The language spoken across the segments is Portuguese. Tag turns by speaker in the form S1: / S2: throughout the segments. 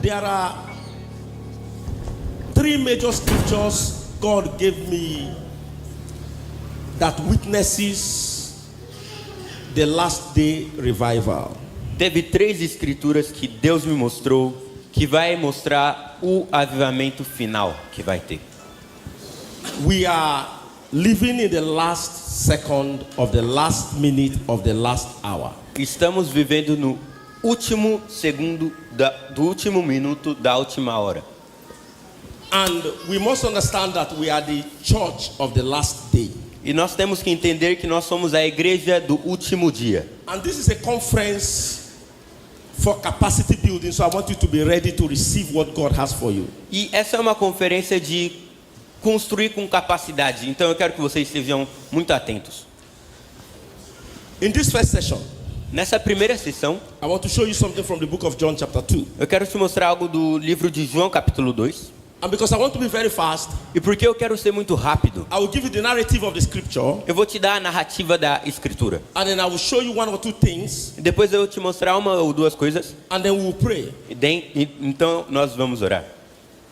S1: there are three major scriptures God gave me that witnesses the last day revival.
S2: Teve 3 escrituras que Deus me mostrou que vai mostrar o avivamento final que vai ter.
S1: We are living in the last second of the last minute of the last hour.
S2: Estamos vivendo no último segundo do último minuto da última hora.
S1: And we must understand that we are the church of the last day.
S2: E nós temos que entender que nós somos a igreja do último dia.
S1: And this is a conference for capacity building, so I want you to be ready to receive what God has for you.
S2: E essa é uma conferência de construir com capacidade. Então eu quero que vocês estejam muito atentos.
S1: In this first session,
S2: Nessa primeira sessão,
S1: I want to show you something from the book of John chapter 2.
S2: eu quero te mostrar algo do livro de João capítulo 2.
S1: And because I want to be very fast,
S2: E porque eu quero ser muito rápido,
S1: I will give you the narrative of the scripture,
S2: eu vou te dar a narrativa da escritura.
S1: and then I will show you one or two things,
S2: E depois eu vou te mostrar uma ou duas coisas.
S1: and then we will pray.
S2: Então nós vamos orar.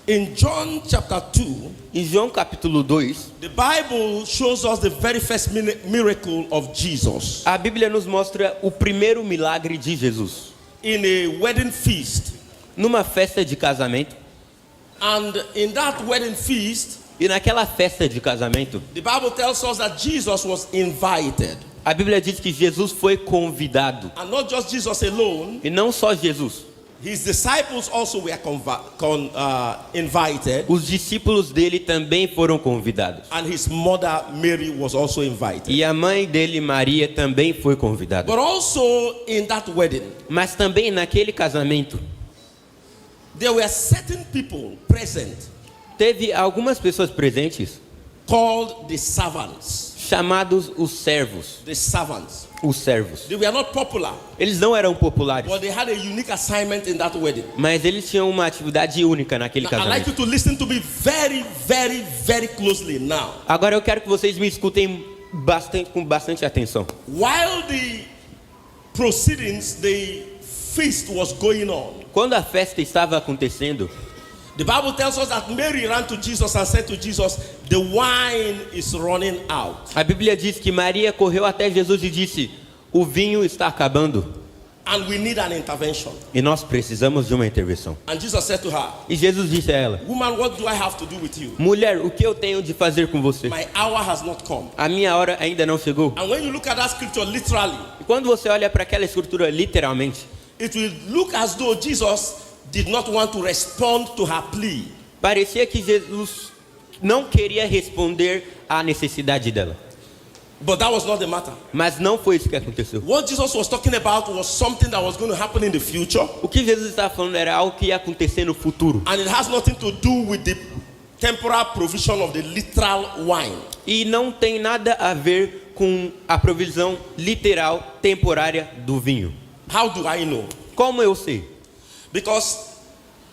S1: In John chapter 2,
S2: Em João capítulo 2,
S1: the Bible shows us the very first miracle of Jesus.
S2: a Bíblia nos mostra o primeiro milagre de Jesus.
S1: In a wedding feast.
S2: Numa festa de casamento.
S1: And in that wedding feast,
S2: E naquela festa de casamento,
S1: the Bible tells us that Jesus was invited.
S2: a Bíblia diz que Jesus foi convidado.
S1: And not just Jesus alone,
S2: E não só Jesus.
S1: his disciples also were invited.
S2: Os discípulos dele também foram convidados.
S1: And his mother Mary was also invited.
S2: E a mãe dele, Maria, também foi convidada.
S1: But also in that wedding,
S2: Mas também naquele casamento,
S1: there were certain people present
S2: teve algumas pessoas presentes,
S1: called the servants.
S2: chamados os servos.
S1: The servants.
S2: Os servos.
S1: They were not popular,
S2: Eles não eram populares,
S1: but they had a unique assignment in that wedding.
S2: mas eles tinham uma atividade única naquele
S1: Now, I'd like you
S2: casamento.
S1: to listen to me very, very, very closely now.
S2: Agora eu quero que vocês me escutem com bastante atenção.
S1: While the proceedings, the feast was going on,
S2: Quando a festa estava acontecendo,
S1: the Bible tells us that Mary ran to Jesus and said to Jesus, the wine is running out.
S2: a Bíblia diz que Maria correu até Jesus e disse: o vinho está acabando
S1: And we need an intervention.
S2: e nós precisamos de uma intervenção.
S1: And Jesus said to her,
S2: E Jesus disse a ela:
S1: woman, what do I have to do with you?
S2: mulher, o que eu tenho de fazer com você?
S1: My hour has not come.
S2: A minha hora ainda não chegou.
S1: And when you look at that scripture literally,
S2: E quando você olha para aquela escritura literalmente,
S1: it will look as though Jesus did not want to respond to her plea.
S2: parecia que Jesus não queria responder à necessidade dela.
S1: But that was not the matter.
S2: Mas não foi isso que aconteceu.
S1: What Jesus was talking about was something that was going to happen in the future.
S2: O que Jesus estava falando era algo que ia acontecer no futuro.
S1: And it has nothing to do with the temporal provision of the literal wine.
S2: E não tem nada a ver com a provisão literal temporária do vinho.
S1: How do I know?
S2: Como eu sei?
S1: Because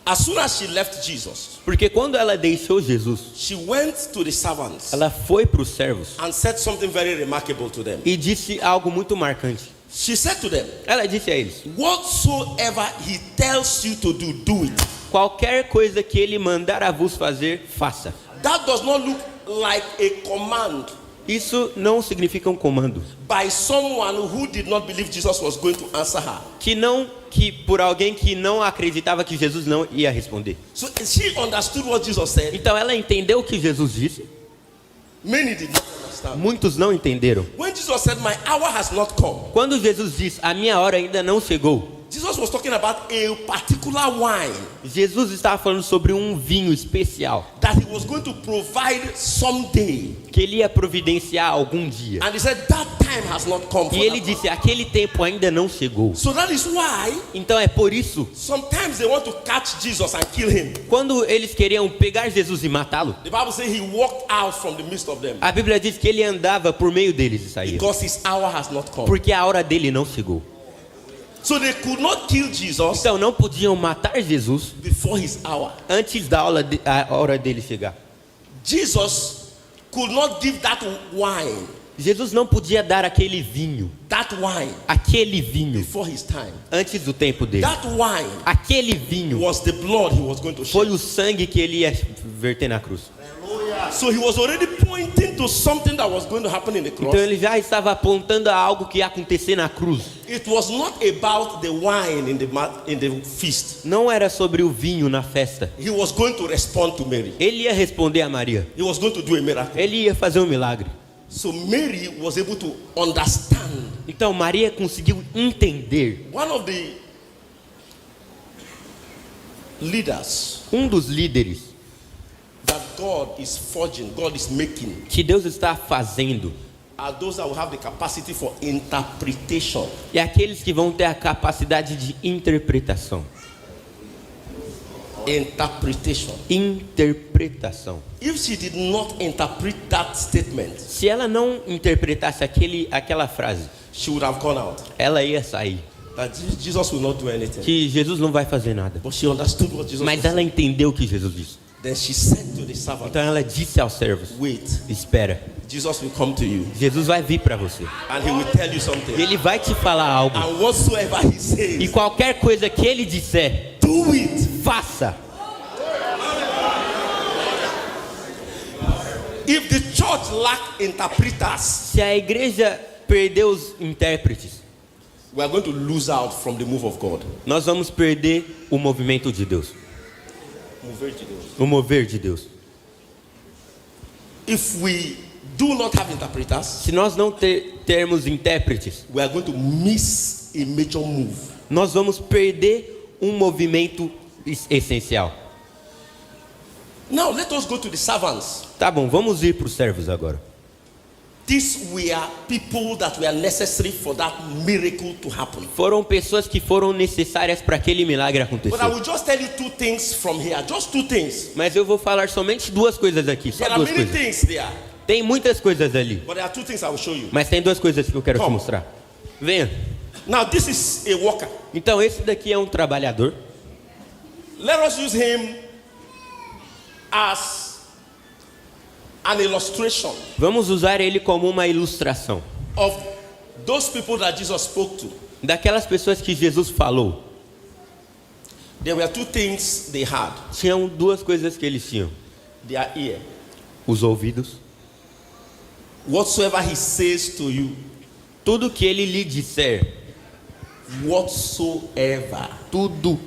S1: as soon as she left Jesus,
S2: Porque quando ela deixou Jesus,
S1: she went to the servants
S2: ela foi para os servos
S1: and said something very remarkable to them.
S2: e disse algo muito marcante.
S1: She said to them,
S2: Ela disse a eles:
S1: whatsoever he tells you to do, do it.
S2: qualquer coisa que ele mandar a vos fazer, faça.
S1: That does not look like a command
S2: Isso não significa um comando.
S1: by someone who did not believe Jesus was going to answer her.
S2: Que por alguém que não acreditava que Jesus não ia responder.
S1: So she understood what Jesus said.
S2: Então ela entendeu o que Jesus disse.
S1: Many did not understand.
S2: Muitos não entenderam.
S1: When Jesus said, my hour has not come,
S2: Quando Jesus diz: a minha hora ainda não chegou,
S1: Jesus was talking about a particular wine
S2: Jesus estava falando sobre um vinho especial
S1: that he was going to provide someday.
S2: que ele ia providenciar algum dia.
S1: And he said, that time has not come.
S2: E
S1: For
S2: ele
S1: that
S2: disse: aquele tempo ainda não chegou.
S1: So that is why
S2: Então é por isso,
S1: sometimes they want to catch Jesus and kill him.
S2: quando eles queriam pegar Jesus e matá-lo,
S1: The Bible says he walked out from the midst of them
S2: a Bíblia diz que ele andava por meio deles e saía,
S1: because his hour has not come.
S2: porque a hora dele não chegou.
S1: So they could not kill Jesus
S2: Então não podiam matar Jesus
S1: before his hour.
S2: antes da a hora dele chegar.
S1: Jesus could not give that wine
S2: Jesus não podia dar aquele vinho,
S1: Aquele vinho
S2: before his time.
S1: Antes do tempo dele.
S2: Aquele vinho
S1: Was the blood he was going to
S2: foi
S1: shed.
S2: o sangue que ele ia verter na cruz.
S1: So he was already pointing to something that was going to happen in the cross.
S2: Então ele já estava apontando a algo que ia acontecer na cruz.
S1: It was not about the wine in the feast.
S2: Não era sobre o vinho na festa.
S1: He was going to respond to Mary.
S2: Ele ia responder a Maria.
S1: He was going to do a miracle.
S2: Ele ia fazer um milagre.
S1: So Mary was able to understand.
S2: Então Maria conseguiu entender.
S1: One of the leaders
S2: Um dos líderes
S1: that God is forging, God is making,
S2: que Deus está fazendo
S1: are those that will have the capacity for interpretation.
S2: é aqueles que vão ter a capacidade de interpretação.
S1: Interpretation.
S2: Interpretação.
S1: If she did not interpret that statement,
S2: Se ela não interpretasse aquela frase,
S1: she would have gone out.
S2: ela ia sair.
S1: That Jesus will not do anything.
S2: Que Jesus não vai fazer nada.
S1: But she understood what Jesus
S2: Mas
S1: was
S2: ela entendeu o que Jesus disse.
S1: Then she said to the servant,
S2: Então ela disse aos servos:
S1: wait,
S2: espera,
S1: Jesus will come to you
S2: Jesus vai vir para você.
S1: and he will tell you something.
S2: Ele vai te falar algo.
S1: And whatsoever he
S2: E
S1: says,
S2: qualquer coisa que ele disser,
S1: do it.
S2: faça.
S1: If the church lack interpreters,
S2: Se a igreja perder os intérpretes,
S1: we are going to lose out from the move of God.
S2: nós vamos perder o movimento de Deus. O mover de Deus.
S1: If we do not have interpreters,
S2: Se nós não termos intérpretes,
S1: we are going to miss a major move.
S2: nós vamos perder um movimento essencial.
S1: Now let us go to the servants.
S2: Tá bom, vamos ir para os servos agora.
S1: These were people that were necessary for that miracle to happen.
S2: Foram pessoas que foram necessárias para aquele milagre acontecer.
S1: But I will just tell you two things from here. Just two things.
S2: Mas eu vou falar somente duas coisas aqui, só
S1: There are
S2: duas
S1: many
S2: coisas.
S1: things there.
S2: Tem muitas coisas ali,
S1: But there are two things I will show you.
S2: mas tem duas coisas que eu quero te
S1: Como?
S2: mostrar. Venha.
S1: Now this is a worker.
S2: Então esse daqui é um trabalhador.
S1: Let us use him as an illustration
S2: Vamos usar ele como uma ilustração
S1: of those people that Jesus spoke to.
S2: daquelas pessoas que Jesus falou.
S1: There were two things they had.
S2: Tinham duas coisas que eles tinham:
S1: Their ear.
S2: os ouvidos.
S1: Whatsoever he says to you,
S2: Tudo que ele lhe disser,
S1: whatsoever.
S2: tudo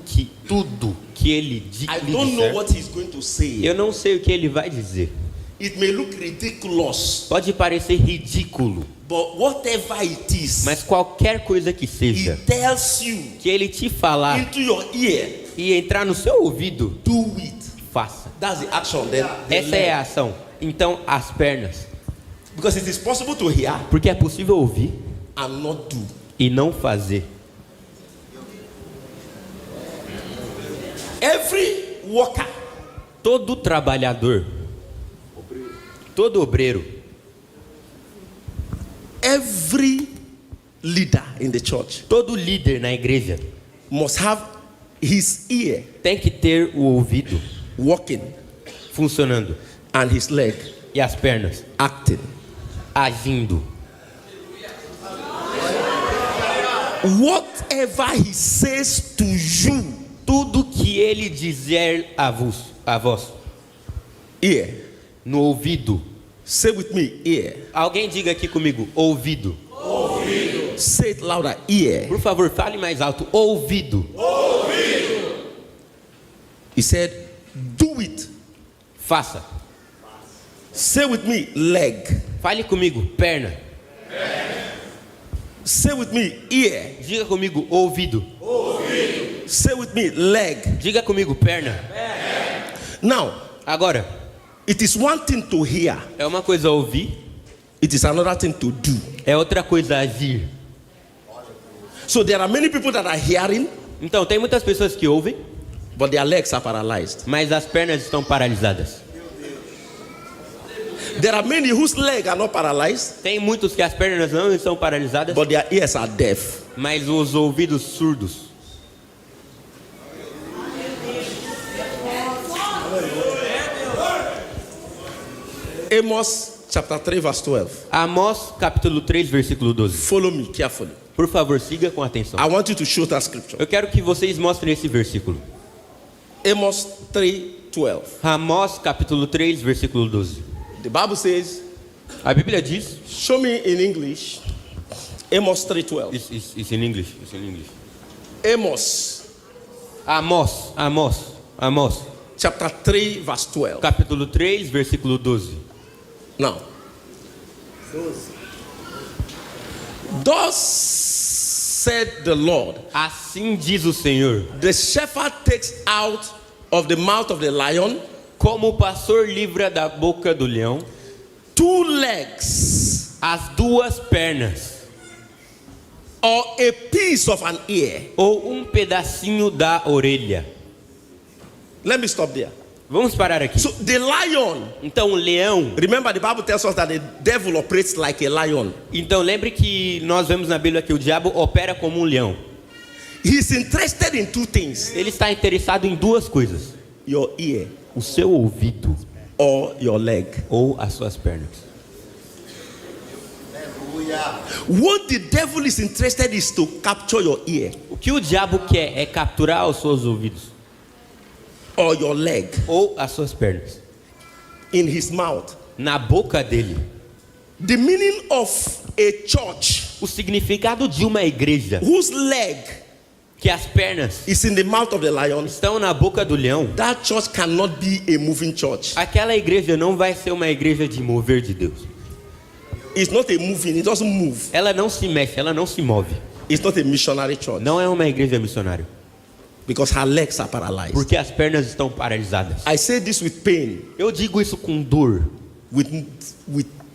S2: que ele
S1: I
S2: lhe
S1: don't know
S2: disser.
S1: what he's going to say.
S2: Eu não sei o que ele vai dizer.
S1: It may look ridiculous,
S2: Pode parecer ridículo,
S1: but whatever it is,
S2: mas qualquer coisa que
S1: he
S2: seja
S1: tells you
S2: que ele te falar
S1: into your ear,
S2: e entrar no seu ouvido,
S1: do it.
S2: faça.
S1: That's the action. Then the
S2: Essa é
S1: leg.
S2: a ação. Então as pernas,
S1: Because it is possible to hear
S2: porque é possível ouvir
S1: and not do.
S2: e não fazer.
S1: Every worker,
S2: Todo trabalhador, todo obreiro,
S1: every leader in the church
S2: todo líder na igreja
S1: must have his ear
S2: tem que ter o ouvido
S1: working
S2: funcionando
S1: and his leg
S2: e as pernas
S1: acting.
S2: agindo.
S1: Whatever he says to you,
S2: Tudo que ele dizer a vós,
S1: ear.
S2: no ouvido.
S1: Say with me, ear.
S2: Alguém diga aqui comigo, ouvido.
S1: Say it louder, ear.
S2: Por favor, fale mais alto, ouvido.
S1: He said, do it.
S2: Faça.
S1: Say with me, leg.
S2: Fale comigo, perna.
S1: Say with me, ear.
S2: Diga comigo, ouvido.
S1: Say with me, leg.
S2: Diga comigo, perna.
S1: Now,
S2: Agora,
S1: it is one thing to hear,
S2: é uma coisa ouvir,
S1: it is another thing to do.
S2: é outra coisa agir.
S1: So there are many people that are hearing,
S2: Então, tem muitas pessoas que ouvem,
S1: but their legs are paralyzed.
S2: mas as pernas estão paralisadas.
S1: There are many whose legs are not paralyzed,
S2: Tem muitos que as pernas não estão paralisadas,
S1: but their ears are deaf.
S2: mas os ouvidos surdos.
S1: Amos chapter 3, verse 12.
S2: Amós, capítulo 3, versículo 12.
S1: Follow me carefully.
S2: Por favor, siga com atenção.
S1: I want you to show that scripture.
S2: Eu quero que vocês mostrem esse versículo.
S1: Amos 3, 12.
S2: Amós, capítulo 3, versículo 12.
S1: The Bible says,
S2: A Bíblia diz...
S1: show me in English. Amos 3, 12.
S2: It's in English. It's in English.
S1: Amos
S2: Amós,
S1: chapter 3, verse 12.
S2: capítulo 3, versículo 12.
S1: Now, thus said the Lord,
S2: Assim diz o Senhor,
S1: the shepherd takes out of the mouth of the lion
S2: como o pastor livra da boca do leão
S1: 2 legs
S2: as 2 pernas,
S1: or a piece of an ear.
S2: ou um pedacinho da orelha.
S1: Let me stop there.
S2: Vamos parar aqui.
S1: So the lion,
S2: Então o leão,
S1: remember the Bible tells us that the devil operates like a lion.
S2: então lembre que nós vemos na Bíblia que o diabo opera como um leão.
S1: He's interested in 2 things:
S2: Ele está interessado em 2 coisas:
S1: your ear
S2: o seu ouvido
S1: or your leg.
S2: ou as suas pernas.
S1: What the devil is interested is to capture your ear
S2: O que o diabo quer é capturar os seus ouvidos
S1: or your leg
S2: ou as suas pernas
S1: in his mouth.
S2: na boca dele.
S1: The meaning of a church
S2: O significado de uma igreja
S1: whose leg
S2: que as pernas
S1: is in the mouth of the lion,
S2: estão na boca do leão,
S1: that church cannot be a moving church.
S2: aquela igreja não vai ser uma igreja de mover de Deus.
S1: It's not a moving, it doesn't move.
S2: Ela não se mexe, ela não se move.
S1: It's not a missionary church
S2: Não é uma igreja missionária,
S1: because her legs are paralyzed.
S2: porque as pernas estão paralisadas.
S1: I say this with pain,
S2: Eu digo isso com dor.
S1: with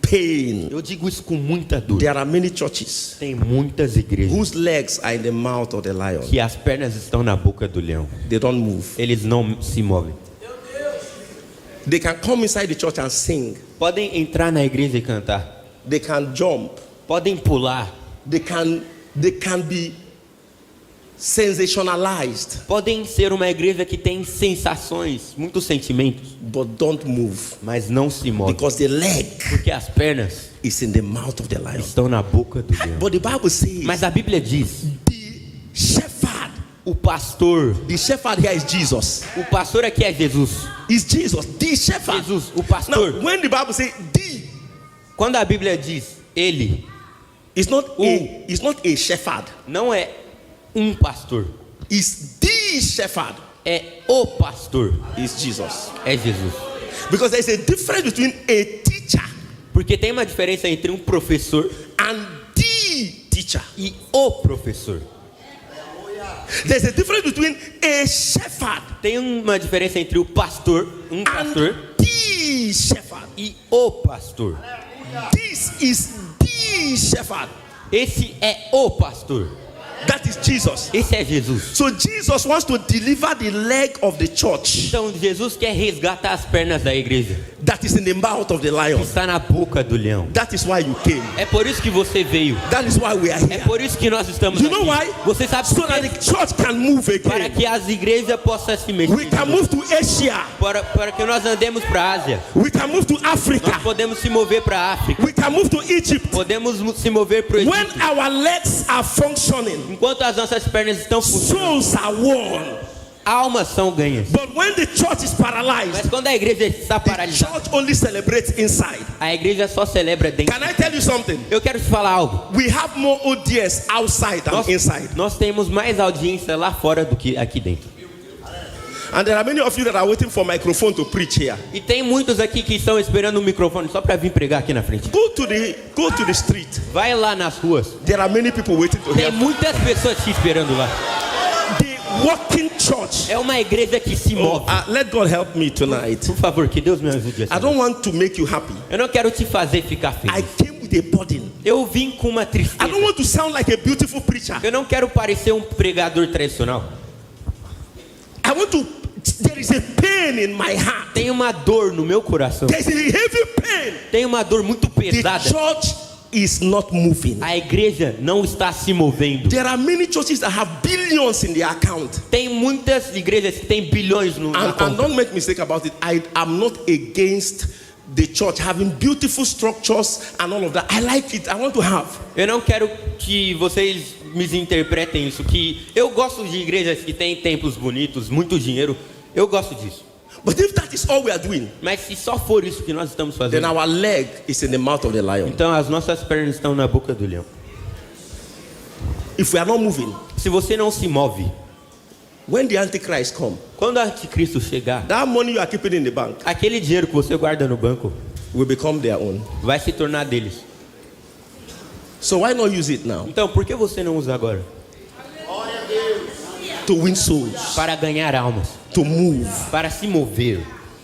S1: pain.
S2: Eu digo isso com muita dor.
S1: There are many churches
S2: Tem muitas igrejas
S1: whose legs are in the mouth of the lion.
S2: que as pernas estão na boca do leão.
S1: They don't move.
S2: Eles não se movem.
S1: They can come inside the church and sing.
S2: Podem entrar na igreja e cantar.
S1: They can jump.
S2: Podem pular.
S1: They can be sensationalized,
S2: Podem ser uma igreja que tem sensações, muitos sentimentos,
S1: but don't move
S2: mas não se move.
S1: because the leg
S2: Porque as pernas
S1: is in the mouth of the lion.
S2: estão na boca do leão.
S1: But the Bible says
S2: Mas a Bíblia diz,
S1: the shepherd,
S2: o pastor
S1: here is Jesus.
S2: O pastor aqui é Jesus.
S1: Is Jesus, the shepherd.
S2: Jesus, o pastor.
S1: Now, when the Bible says the,
S2: Quando a Bíblia diz ele,
S1: it's not a shepherd.
S2: não é um pastor,
S1: It's the shepherd.
S2: é o pastor,
S1: Is Jesus.
S2: é Jesus.
S1: Because there's a difference between a teacher
S2: Porque tem uma diferença entre um professor
S1: and the teacher.
S2: e o professor.
S1: There's a difference between a shepherd
S2: Tem uma diferença entre o pastor, um pastor,
S1: and the shepherd.
S2: e o pastor.
S1: This is the shepherd.
S2: Esse é o pastor.
S1: That is Jesus.
S2: Esse é Jesus.
S1: So Jesus wants to deliver the leg of the church
S2: Então Jesus quer resgatar as pernas da igreja.
S1: that is in the mouth of the lion.
S2: Está na boca do leão.
S1: That is why you came.
S2: É por isso que você veio.
S1: That is why we are
S2: É
S1: here.
S2: por isso que nós estamos
S1: You
S2: aqui.
S1: know why?
S2: Você sabe
S1: So
S2: por
S1: that
S2: quê?
S1: the church can move
S2: Para
S1: again.
S2: que as igrejas possam se mexer.
S1: We can move to Asia.
S2: Para que nós andemos para a Ásia.
S1: We can move to
S2: Nós
S1: Africa.
S2: podemos se mover para a África.
S1: We can move to Egypt.
S2: Podemos se mover para o
S1: When
S2: Egito.
S1: our legs are functioning,
S2: Enquanto as nossas pernas estão funcionando,
S1: souls are won.
S2: almas são ganhas.
S1: But when the church is paralyzed,
S2: Mas quando a igreja está
S1: the
S2: paralisada,
S1: church only celebrates inside.
S2: a igreja só celebra dentro.
S1: Can I tell you something?
S2: Eu quero te falar algo.
S1: We have more audience outside than inside.
S2: Nós temos mais audiência lá fora do que aqui dentro.
S1: And there are many of you that are waiting for microphone to preach here.
S2: E tem muitos aqui que estão esperando o microfone só para vir pregar aqui na frente.
S1: Go to the street.
S2: Vai lá nas ruas.
S1: There are many people waiting to
S2: Tem
S1: hear.
S2: muitas pessoas te esperando lá.
S1: The walking church.
S2: É uma igreja que se move.
S1: Let God help me tonight.
S2: Por favor, que Deus me ajude.
S1: I don't want to make you happy.
S2: Eu não quero te fazer ficar
S1: I
S2: feliz.
S1: came with a burden.
S2: Eu vim com uma
S1: I
S2: tristeza.
S1: don't want to sound like a beautiful preacher.
S2: Eu não quero parecer um pregador tradicional.
S1: I want to. There is a pain in my heart.
S2: Tem uma dor no meu coração.
S1: There's a heavy pain.
S2: Tem uma dor muito
S1: The
S2: pesada.
S1: church is not moving.
S2: A igreja não está se movendo.
S1: There are many churches that have billions in their account.
S2: Tem muitas igrejas que têm bilhões no na
S1: And
S2: conta.
S1: don't make mistake about it. I am not against the church having beautiful structures and all of that. I like it. I want to have.
S2: Eu não quero que vocês misinterpretem isso, que eu gosto de igrejas que têm templos bonitos, muito dinheiro. Eu gosto disso.
S1: But if that is all we are doing,
S2: Mas se só for isso que nós estamos
S1: then
S2: fazendo,
S1: our leg is in the mouth of the lion.
S2: então as nossas pernas estão na boca do leão.
S1: If we are not moving,
S2: Se você não se move,
S1: when the Antichrist come,
S2: quando o anticristo chegar,
S1: that money you are keeping in the bank
S2: aquele dinheiro que você guarda no banco
S1: will become their own.
S2: vai se tornar deles.
S1: So why not use it now
S2: Então, por que você não usa agora?
S1: to win souls,
S2: Para ganhar almas,
S1: to move
S2: para se mover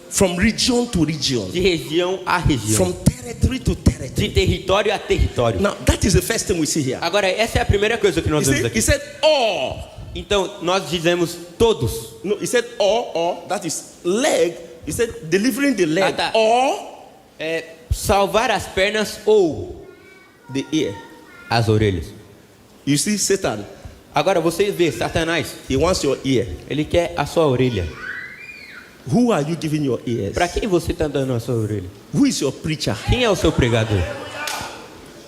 S1: from region to region,
S2: de região a região,
S1: from territory to territory?
S2: de território a território.
S1: Now that is the first thing we see here.
S2: Agora, essa é a primeira coisa que nós vemos
S1: He
S2: aqui.
S1: said all.
S2: Então, nós dizemos todos.
S1: No, he said all, that is leg. He said delivering the leg,
S2: tá.
S1: or
S2: Salvar as pernas ou
S1: the ear.
S2: as orelhas.
S1: You see, Satan,
S2: Agora, você vê, Satanás,
S1: he wants your ear.
S2: ele quer a sua orelha.
S1: Who are you giving your ears?
S2: Para quem você está dando a sua orelha?
S1: Who is your preacher?
S2: Quem é o seu pregador?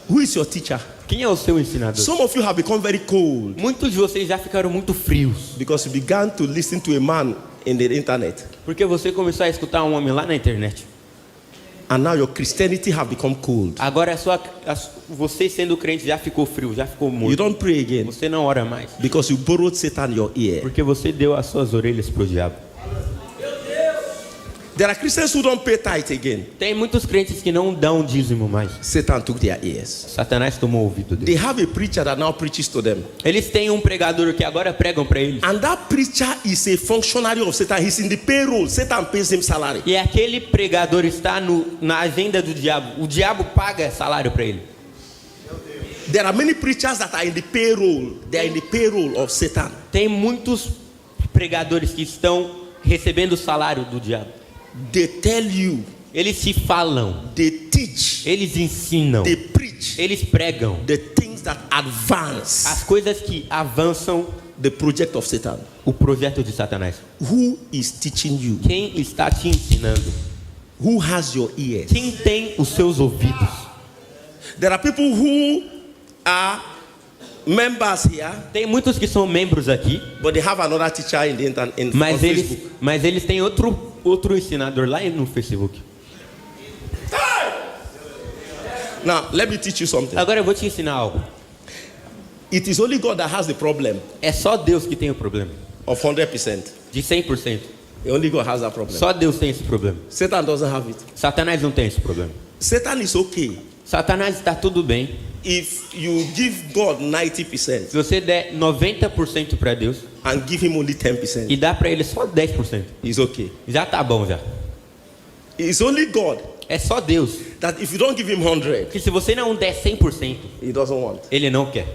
S1: Who is your teacher?
S2: Quem é o seu ensinador?
S1: Some of you have become very cold
S2: Muitos de vocês já ficaram muito frios,
S1: because you began to listen to a man in the internet,
S2: porque você começou a escutar um homem lá na internet.
S1: and now your Christianity have become cold.
S2: Agora você sendo crente já ficou frio, já ficou
S1: You
S2: morto.
S1: don't pray again
S2: Você não ora mais,
S1: because you borrowed Satan your ear.
S2: porque você deu as suas orelhas pro diabo.
S1: There are Christians who don't pay tithe again.
S2: Tem muitos crentes que não dão dízimo mais.
S1: Satan took their ears.
S2: Satanás tomou o ouvido
S1: They
S2: deles.
S1: have a preacher that now preaches to them.
S2: Eles têm um pregador que agora pregam para eles.
S1: And that preacher is a functionary of Satan. He's in the payroll. Satan pays him salary.
S2: E aquele pregador está na agenda do diabo. O diabo paga salário para ele.
S1: There are many preachers that are in the payroll. They are in the payroll of Satan.
S2: Tem muitos pregadores que estão recebendo o salário do diabo.
S1: They tell you,
S2: Eles se falam,
S1: they teach,
S2: eles ensinam,
S1: they preach
S2: eles pregam
S1: the things that advance
S2: as coisas que avançam
S1: the project of Satan.
S2: o projeto de Satanás.
S1: Who is teaching you?
S2: Quem está te ensinando?
S1: Who has your ears?
S2: Quem tem os seus ouvidos?
S1: There are people who are members here,
S2: Tem muitos que são membros aqui,
S1: but they have another teacher in the internet, on
S2: mas
S1: Facebook.
S2: eles têm outro ensinador lá no Facebook.
S1: Now, let me teach you something.
S2: Agora eu vou te ensinar algo.
S1: It is only God that has the problem
S2: É só Deus que tem o problema.
S1: of 100%.
S2: De 100%.
S1: Only God has that problem.
S2: Só Deus tem esse problema.
S1: Satan doesn't have it.
S2: Satanás não tem esse problema.
S1: Satan is okay
S2: Satanás está tudo bem.
S1: if you give God 90%
S2: Se você der 90% para Deus
S1: and give him only 10%.
S2: e dá para ele só 10%,
S1: It's okay.
S2: já tá bom já.
S1: It's only God
S2: É só Deus.
S1: that if you don't give him 100,
S2: Que se você não der 100%,
S1: he doesn't want.
S2: ele não quer.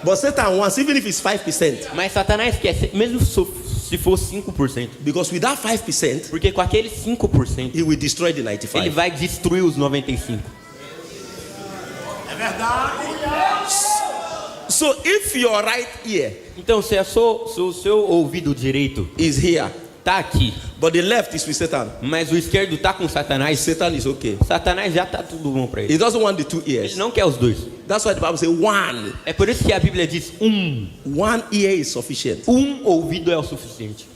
S1: But Satan wants, even if it's 5%,
S2: Mas Satanás quer, mesmo se for 5%.
S1: because with that 5%,
S2: Porque com aquele 5%,
S1: he will destroy the
S2: ele
S1: 95.
S2: vai destruir os 95%.
S1: So if your right ear
S2: Então, se o seu ouvido direito
S1: is here,
S2: tá aqui,
S1: but the left is with Satan,
S2: mas o esquerdo tá com Satanás,
S1: Satan is okay.
S2: Satanás já tá tudo bom para ele.
S1: He doesn't want the two
S2: Ele
S1: ears.
S2: não quer os dois.
S1: That's why the Bible says one.
S2: É por isso que a Bíblia diz
S1: One ear is sufficient.
S2: ouvido é o suficiente.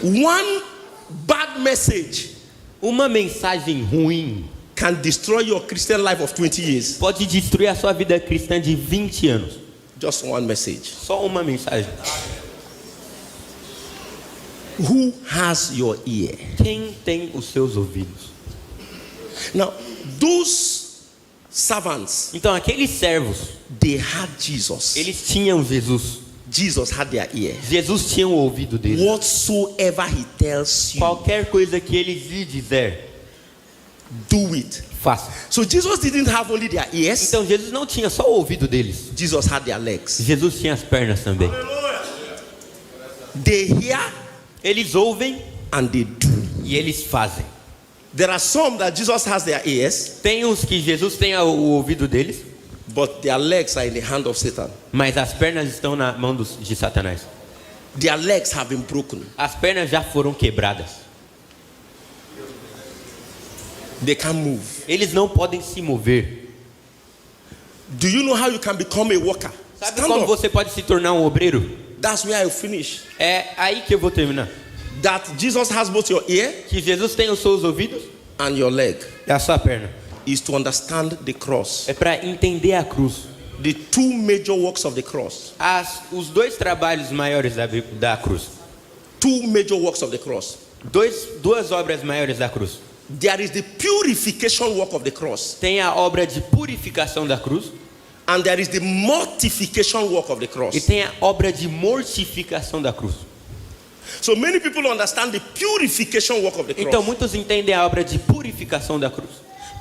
S1: One bad message
S2: Uma mensagem ruim
S1: can destroy your Christian life of 20 years.
S2: pode destruir a sua vida cristã de 20 anos.
S1: Just one message.
S2: Só uma mensagem.
S1: Who has your ear?
S2: Quem tem os seus ouvidos?
S1: Now, those servants,
S2: Então, aqueles servos,
S1: they had Jesus.
S2: eles tinham Jesus.
S1: Jesus had their ear.
S2: Jesus tinha o ouvido dele.
S1: Whatsoever he tells you,
S2: Qualquer coisa que ele lhe dizer,
S1: do it.
S2: faça.
S1: So Jesus didn't have only their ears.
S2: Então, Jesus não tinha só o ouvido deles.
S1: Jesus had their legs.
S2: Jesus tinha as pernas também.
S1: They hear
S2: Eles ouvem
S1: and they do.
S2: e eles fazem.
S1: There are some that Jesus has their ears,
S2: Tem uns que Jesus tem o ouvido deles,
S1: but their legs are in the hand of Satan.
S2: mas as pernas estão na mão de Satanás.
S1: Their legs have been broken.
S2: As pernas já foram quebradas.
S1: They can't move.
S2: Eles não podem se mover.
S1: Do you know how you can become a worker?
S2: Sabe
S1: Stand
S2: como
S1: up.
S2: você pode se tornar um obreiro?
S1: That's where I finish.
S2: É aí que eu vou terminar.
S1: That Jesus has both your ear
S2: Que Jesus tem os seus ouvidos
S1: and your leg
S2: e a sua perna.
S1: is to understand the cross.
S2: É para entender a cruz.
S1: The two major works of the cross.
S2: Os dois trabalhos maiores da cruz.
S1: Two major works of the cross.
S2: Duas obras maiores da cruz.
S1: There is the purification work of the cross.
S2: Tem a obra de purificação da cruz.
S1: And there is the mortification work of the cross.
S2: E tem a obra de mortificação da cruz.
S1: So many people understand the purification work of the cross.
S2: Então muitos entendem a obra de purificação da cruz,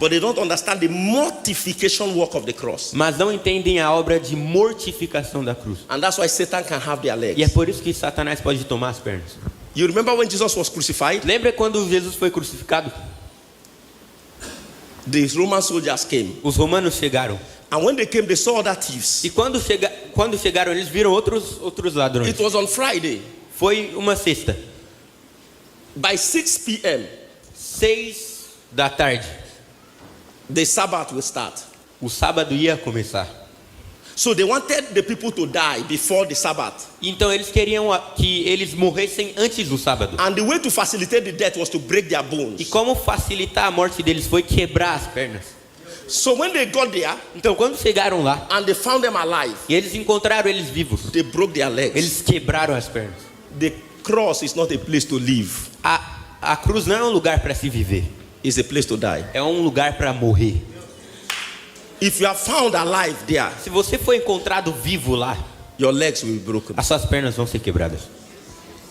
S1: But they don't understand the mortification work of the cross.
S2: mas não entendem a obra de mortificação da cruz.
S1: And that's why Satan can have their
S2: E é
S1: legs.
S2: por isso que Satanás pode tomar as pernas.
S1: You remember when Jesus was crucified?
S2: Lembra quando Jesus foi crucificado?
S1: The Roman soldiers came.
S2: Os romanos chegaram.
S1: And when they came, they saw other thieves.
S2: E quando chegaram, eles viram outros ladrões.
S1: It was on Friday.
S2: Foi uma sexta.
S1: By 6 p.m.,
S2: 6 da tarde.
S1: the Sabbath will start.
S2: O sábado ia começar.
S1: So they wanted the people to die before the Sabbath.
S2: Então eles queriam que eles morressem antes do sábado.
S1: And the way to facilitate the death was to break their
S2: E
S1: bones.
S2: como facilitar a morte deles foi quebrar as pernas.
S1: So when they got there
S2: Então quando chegaram lá
S1: and they found them alive,
S2: e eles encontraram eles vivos,
S1: they broke their legs.
S2: eles quebraram as pernas.
S1: The cross is not a place to live.
S2: A cruz não é um lugar para se viver,
S1: It's a place to die.
S2: é um lugar para morrer.
S1: If you are found alive there,
S2: Se você for encontrado vivo lá,
S1: your legs will be broken.
S2: as suas pernas vão ser quebradas.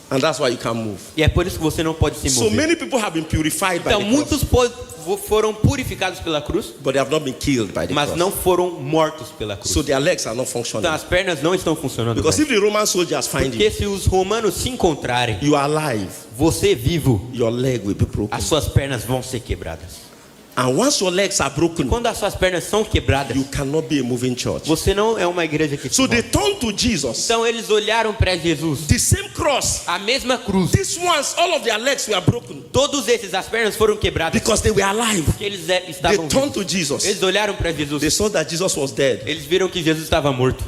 S1: And that's why you can't move.
S2: E é por isso que você não pode se
S1: So
S2: mover.
S1: many people have been purified by
S2: Então
S1: the cross,
S2: muitos foram purificados pela cruz,
S1: but they have not been killed by the
S2: mas
S1: cross.
S2: não foram mortos pela cruz.
S1: So their legs are not functioning.
S2: Então as pernas não estão funcionando
S1: Because
S2: mais.
S1: if the Roman soldiers find
S2: Porque
S1: you,
S2: se os romanos se encontrarem,
S1: you are alive,
S2: você vivo,
S1: your leg will be broken.
S2: as suas pernas vão ser quebradas.
S1: And once your legs are broken,
S2: Quando as suas pernas são quebradas,
S1: you cannot be a moving church.
S2: você não é uma igreja que se
S1: So
S2: move.
S1: they turned to Jesus.
S2: Então eles olharam para Jesus,
S1: The same cross.
S2: a mesma cruz.
S1: These ones, all of their legs were broken
S2: Todos esses, as pernas foram quebradas,
S1: because they were alive.
S2: porque eles
S1: They
S2: estavam
S1: turned
S2: vivos.
S1: to Jesus.
S2: Eles olharam para Jesus,
S1: They saw that Jesus was dead.
S2: eles viram que Jesus estava morto.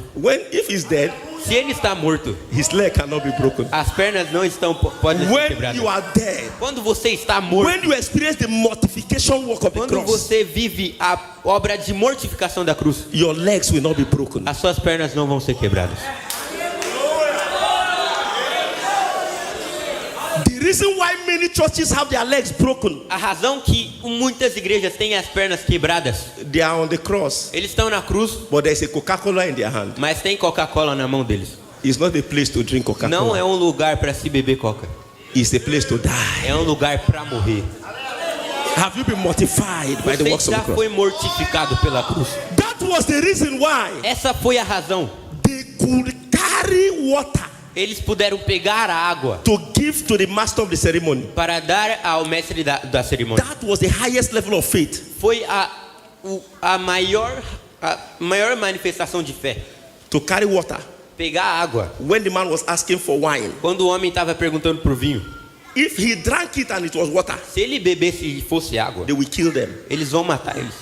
S1: If he's dead,
S2: Se ele está morto,
S1: his leg cannot be broken.
S2: as pernas não podem ser
S1: When
S2: quebradas.
S1: you are dead,
S2: Quando você está morto,
S1: when you experience the mortification work of the
S2: quando
S1: cross,
S2: você vive a obra de mortificação da cruz,
S1: your legs will not be broken.
S2: as suas pernas não vão ser quebradas.
S1: The reason why many churches have their legs broken,
S2: A razão que muitas igrejas têm as pernas quebradas,
S1: they are on the cross,
S2: eles estão na cruz,
S1: but there's a Coca-Cola in their hand.
S2: mas tem Coca-Cola na mão deles.
S1: It's not a place to drink
S2: Não
S1: Coca-Cola.
S2: é um lugar para se beber coca,
S1: It's a place to die.
S2: é um lugar para morrer.
S1: Have you been mortified by the
S2: Você
S1: works of
S2: já
S1: the cross?
S2: foi mortificado pela cruz.
S1: That was the reason why
S2: Essa foi a razão.
S1: they could carry water
S2: Eles puderam pegar a água
S1: to give to the master of the ceremony.
S2: para dar ao mestre da cerimônia.
S1: That was the highest level of faith.
S2: Foi a maior manifestação de fé.
S1: To carry water
S2: Pegar a água.
S1: when the man was asking for wine.
S2: Quando o homem estava perguntando pro vinho,
S1: If he drank it and it was water,
S2: se ele bebesse e fosse água,
S1: they will kill them.
S2: eles vão matar eles.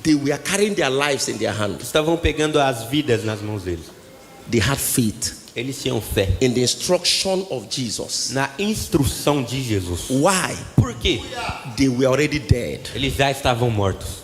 S1: They were carrying their lives in their hands.
S2: Estavam pegando as vidas nas mãos deles.
S1: They had faith
S2: Eles tinham fé
S1: in the instruction of Jesus.
S2: na instrução de Jesus.
S1: Why?
S2: Por quê?
S1: They were already dead.
S2: Eles já estavam mortos.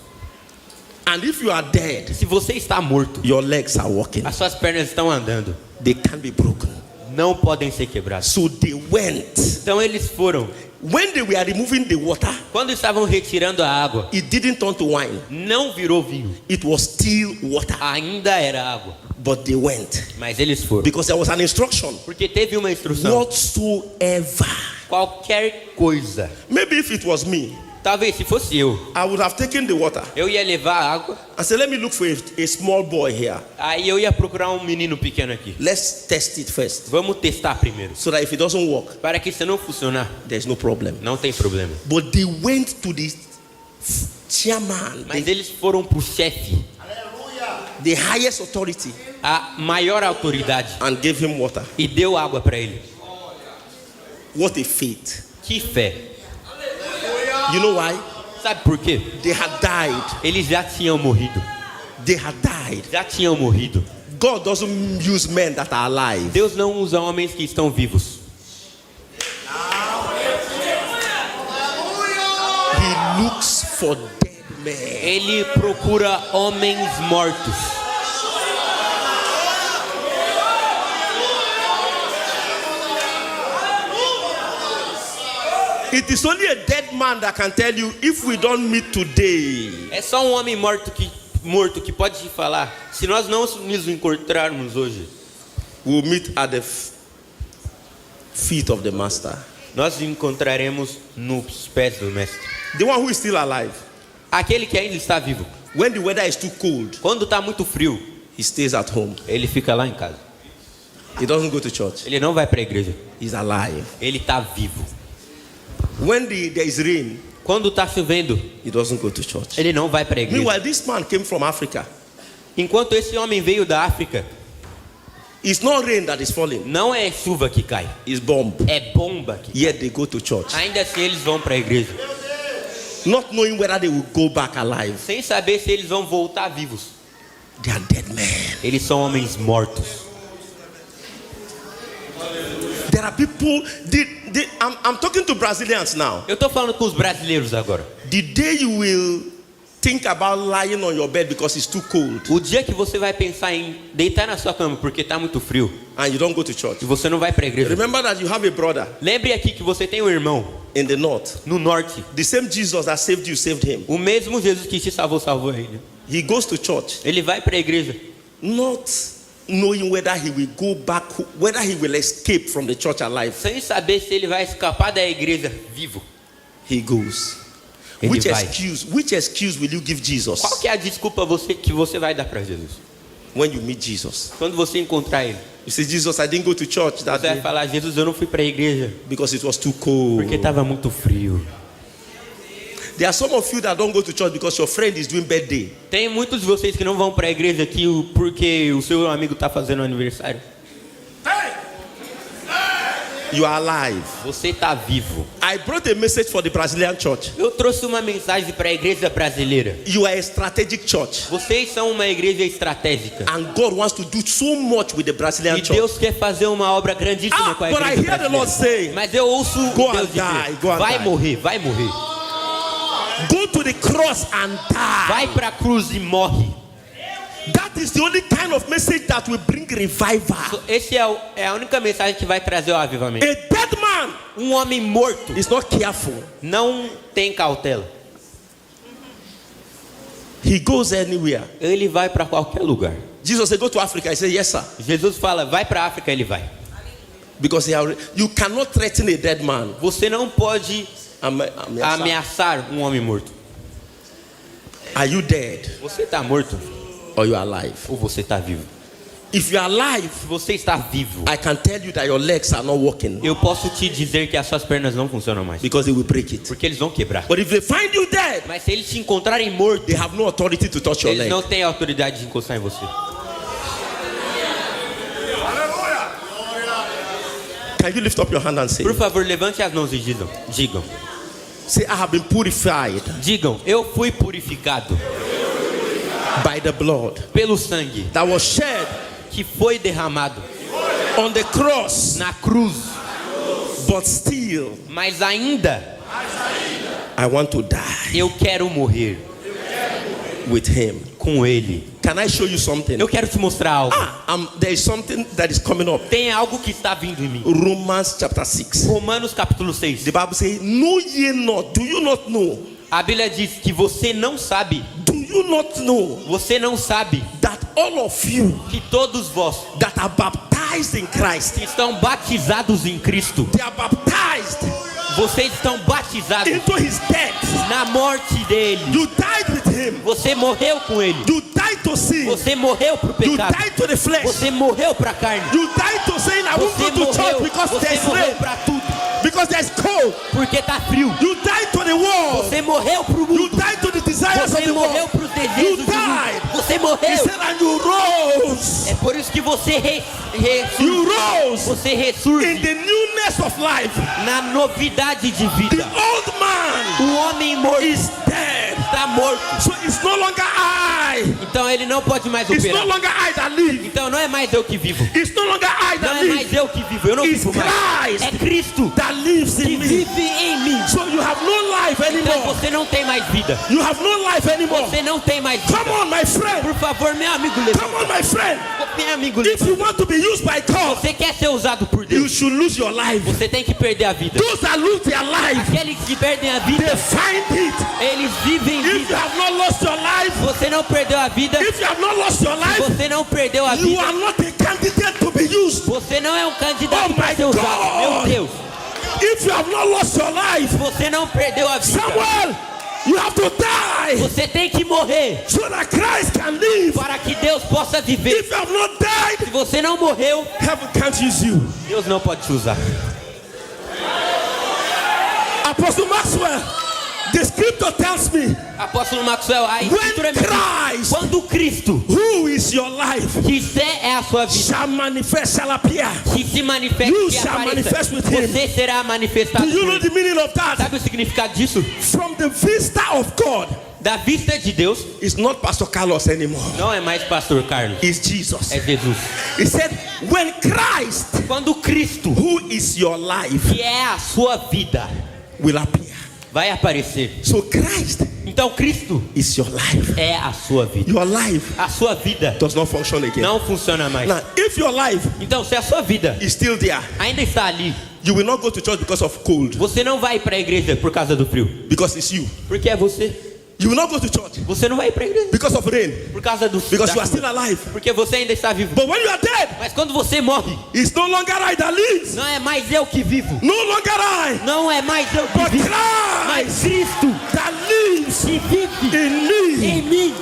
S1: And if you are dead,
S2: Se você está morto,
S1: your legs are walking.
S2: as suas pernas estão andando,
S1: They can't be broken.
S2: não podem ser quebradas.
S1: So they went.
S2: Então eles foram.
S1: When they were removing the water,
S2: Quando estavam retirando a água,
S1: it didn't turn to wine.
S2: não virou vinho.
S1: It was still water.
S2: Ainda era água.
S1: But they went.
S2: Mas eles foram.
S1: Because there was an instruction.
S2: Porque teve uma instrução.
S1: Whatsoever.
S2: Qualquer coisa.
S1: Maybe if it was me,
S2: Talvez se fosse eu
S1: I would have taken the water
S2: ia levar a água.
S1: and said, let me look for a small boy here.
S2: Aí eu ia procurar um menino pequeno aqui.
S1: Let's test it first.
S2: Vamos testar primeiro.
S1: So that if it doesn't work,
S2: Para que se não funcionar,
S1: there's no problem.
S2: não tem problema.
S1: But they went to the chairman,
S2: Mas eles foram pro chefe,
S1: the highest authority,
S2: a maior autoridade,
S1: and gave him water.
S2: e deu água para ele.
S1: What a faith.
S2: Que fé.
S1: You know why?
S2: Sabe por quê?
S3: They had died.
S2: Eles já tinham morrido.
S3: They had died.
S2: Já tinham morrido.
S3: God doesn't use men that are alive.
S2: Deus não usa homens que estão vivos.
S3: He looks for dead men.
S2: Ele procura homens mortos.
S3: It is only a dead man that can tell you, if we don't meet today,
S2: É só um homem morto que pode te falar. Se nós não nos encontrarmos hoje,
S3: we'll meet at the feet of the master.
S2: nós nos encontraremos nos pés do mestre.
S3: The one who is still alive.
S2: Aquele que ainda está vivo.
S3: When the weather is too cold,
S2: Quando está muito frio,
S3: he stays at home.
S2: ele fica lá em casa.
S3: He doesn't go to church.
S2: Ele não vai para a igreja.
S3: He's alive.
S2: Ele está vivo.
S3: When there is rain,
S2: Quando está chovendo,
S3: he doesn't go to church.
S2: ele não vai para a igreja.
S3: Meanwhile, this man came from Africa.
S2: Enquanto esse homem veio da África,
S3: It's not rain that is falling.
S2: não é chuva que cai,
S3: It's bomb.
S2: é bomba que
S3: Yet they go to church,
S2: ainda assim eles vão para a igreja,
S3: not knowing whether they will go back alive.
S2: sem saber se eles vão voltar vivos.
S3: They are dead men.
S2: Eles são homens mortos.
S3: There are people. I'm talking to Brazilians now.
S2: Eu estou falando com os brasileiros agora.
S3: The day you will think about lying on your bed because it's too cold
S2: O dia que você vai pensar em deitar na sua cama porque está muito frio
S3: and you don't go to church,
S2: e você não vai para a igreja.
S3: remember that you have a brother
S2: Lembre aqui que você tem um irmão
S3: in the north.
S2: no norte.
S3: The same Jesus that saved you saved him.
S2: O mesmo Jesus que te salvou, salvou ele.
S3: He goes to church,
S2: Ele vai para a igreja,
S3: not knowing whether he will go back, whether he will escape from the church alive.
S2: sem saber se ele vai escapar da igreja vivo.
S3: He goes.
S2: Ele vai.
S3: Which excuse will you give Jesus
S2: Qual que é a desculpa que você vai dar para Jesus?
S3: when you meet Jesus?
S2: Quando você encontrar ele,
S3: You say, Jesus, I didn't go to church that
S2: você vai
S3: day
S2: falar: Jesus, eu não fui para a igreja
S3: because it was too cold.
S2: porque estava muito frio.
S3: There are some of you that don't go to church because your friend is doing birthday.
S2: Tem muitos de vocês que não vão para a igreja aqui porque o seu amigo está fazendo aniversário.
S3: You are alive.
S2: Você está vivo.
S3: I brought a message for the Brazilian church.
S2: Eu trouxe uma mensagem para a igreja brasileira.
S3: You are a strategic church.
S2: Vocês são uma igreja estratégica.
S3: And God wants to do so much with the Brazilian
S2: E
S3: church.
S2: Deus quer fazer uma obra grandíssima com a
S3: but I
S2: igreja
S3: hear the Lord
S2: brasileira.
S3: say,
S2: Mas eu ouço
S3: Go
S2: Deus
S3: and die,
S2: dizer:
S3: go and
S2: vai
S3: die.
S2: morrer, vai morrer.
S3: go to the cross and die.
S2: Vai para a cruz e morre.
S3: That is the only kind of message that will bring revival.
S2: Esse é a única mensagem que vai trazer o avivamento.
S3: A dead man
S2: Um homem morto
S3: is not careful.
S2: não tem cautela.
S3: He goes anywhere.
S2: Ele vai para qualquer lugar.
S3: Jesus said, go to Africa. He said, yes, sir.
S2: Jesus fala: vai para a África, ele vai.
S3: Because you cannot threaten a dead man.
S2: Você não pode
S3: Ameaçar.
S2: ameaçar um homem morto.
S3: Are you dead
S2: Você está morto
S3: or you are alive?
S2: ou você está vivo?
S3: If you are alive,
S2: Se você está vivo,
S3: I can tell you that your legs are not working
S2: eu posso te dizer que as suas pernas não funcionam mais,
S3: because they will break it.
S2: porque eles vão quebrar.
S3: But if they find you dead,
S2: Mas se eles te encontrarem morto,
S3: they have no authority to touch your
S2: eles
S3: leg.
S2: não têm autoridade de encostar em você.
S3: Can you lift up your hand and say,
S2: Por favor, levante as mãos e digam,
S3: say, I have been purified
S2: eu fui purificado
S3: by the blood
S2: pelo sangue
S3: that was shed
S2: que foi derramado
S3: on the cross,
S2: na cruz,
S3: but still
S2: mas ainda
S3: I want to die
S2: eu quero morrer
S3: with him.
S2: com ele.
S3: Can I show you something?
S2: Eu quero te mostrar algo.
S3: There is something that is coming up.
S2: Tem algo que está vindo em mim.
S3: Romans chapter 6.
S2: Romanos capítulo 6.
S3: The Bible says, know ye not, do you not know?
S2: A Bíblia diz que você não sabe,
S3: Do you not know
S2: você não sabe
S3: that all of you
S2: que todos vós
S3: that are baptized in Christ,
S2: que estão batizados em Cristo,
S3: they are baptized
S2: vocês estão batizados
S3: into his death?
S2: na morte dele.
S3: You died with him.
S2: Você morreu com ele.
S3: You died to sin.
S2: Você morreu pro
S3: You
S2: pecado.
S3: died to the flesh.
S2: Você morreu pra carne.
S3: You died to saying, I won't
S2: Você
S3: go to church
S2: morreu,
S3: because
S2: você
S3: there's
S2: morreu
S3: rain,
S2: pra tudo,
S3: because there's cold.
S2: porque tá frio.
S3: You died to the world.
S2: Você morreu pro
S3: You
S2: mundo.
S3: died to the desires of
S2: Você
S3: the
S2: morreu
S3: world.
S2: pros
S3: You
S2: desejos do
S3: died.
S2: mundo. Você
S3: He
S2: morreu.
S3: said, and you rose.
S2: É por isso que você
S3: You rose
S2: você
S3: in
S2: ressurge
S3: the newness of life.
S2: na novidade de
S3: The
S2: vida.
S3: old man
S2: O homem morto
S3: is dead.
S2: está morto.
S3: So it's no longer I.
S2: Então ele não pode mais
S3: It's no
S2: operar.
S3: longer I that live.
S2: Então não é mais eu que vivo.
S3: It's no longer I
S2: Não
S3: that
S2: é
S3: live.
S2: mais eu que vivo. Eu não
S3: It's
S2: vivo mais.
S3: Christ
S2: É Cristo
S3: that lives
S2: que
S3: in me.
S2: vive em mim.
S3: So you have no life
S2: Então
S3: anymore.
S2: você não tem mais vida.
S3: You have no life anymore.
S2: Você não tem mais vida.
S3: Come on, my friend.
S2: Por favor, meu amigo,
S3: Come
S2: levanta.
S3: on, my friend.
S2: Meu amigo,
S3: If
S2: levanta.
S3: you want to be used by God,
S2: Você quer ser usado por
S3: you
S2: Deus?
S3: should lose your life.
S2: Você tem que perder a vida.
S3: Those that lose their life,
S2: Aqueles que perdem a
S3: they
S2: vida,
S3: find it.
S2: eles vivem
S3: If you
S2: vida.
S3: have not lost your life,
S2: Você não perdeu a vida.
S3: if you have not lost your life,
S2: Você não perdeu a
S3: you
S2: vida.
S3: are not a candidate to be used.
S2: Você não é um candidato
S3: Oh
S2: para
S3: my
S2: ser usado. Meu
S3: God.
S2: Deus.
S3: If you have not lost your life,
S2: Você não perdeu a vida.
S3: Samuel, you have to die
S2: Você tem que morrer
S3: so that Christ can live.
S2: para que Deus possa viver.
S3: If you have not died,
S2: Se você não morreu,
S3: heaven can't use you.
S2: Deus não pode te usar.
S3: Apostle Maxwell, the scripture tells me,
S2: Apóstolo Maxwell, a escritura
S3: when
S2: me diz,
S3: Christ,
S2: quando Cristo,
S3: who is your life,
S2: que é a sua vida,
S3: shall manifest, shall appear.
S2: que se manifeste,
S3: You
S2: que
S3: shall
S2: apareça,
S3: manifest with him.
S2: você será manifestado
S3: Do you
S2: por
S3: know
S2: ele.
S3: the meaning of that?
S2: Sabe o significado disso?
S3: From the vista of God,
S2: Da vista de Deus,
S3: it's not Pastor Carlos anymore.
S2: não é mais Pastor Carlos,
S3: It's Jesus.
S2: é Jesus.
S3: He said, when Christ,
S2: Quando Cristo,
S3: who is your life,
S2: que é a sua vida,
S3: will appear.
S2: vai aparecer.
S3: So Christ
S2: Então Cristo
S3: is your life.
S2: é a sua vida.
S3: Your life
S2: A sua vida
S3: does not function again.
S2: não funciona mais.
S3: Now, if your life
S2: Então, se a sua vida
S3: is still there,
S2: ainda está ali,
S3: you will not go to church because of cold,
S2: você não vai para a igreja por causa do frio,
S3: because it's you.
S2: porque é você.
S3: You will not go to church
S2: Você não vai para a igreja
S3: because of rain,
S2: por causa do
S3: because
S2: da
S3: you are
S2: chuva,
S3: still alive.
S2: porque você ainda está vivo.
S3: But when you are dead,
S2: Mas quando você morre,
S3: it's no longer I that lives.
S2: não é mais eu que vivo.
S3: No longer I,
S2: Não é mais eu que
S3: but
S2: vivo, mas
S3: Christ
S2: Cristo
S3: that lives
S2: que vive
S3: in me.
S2: em mim.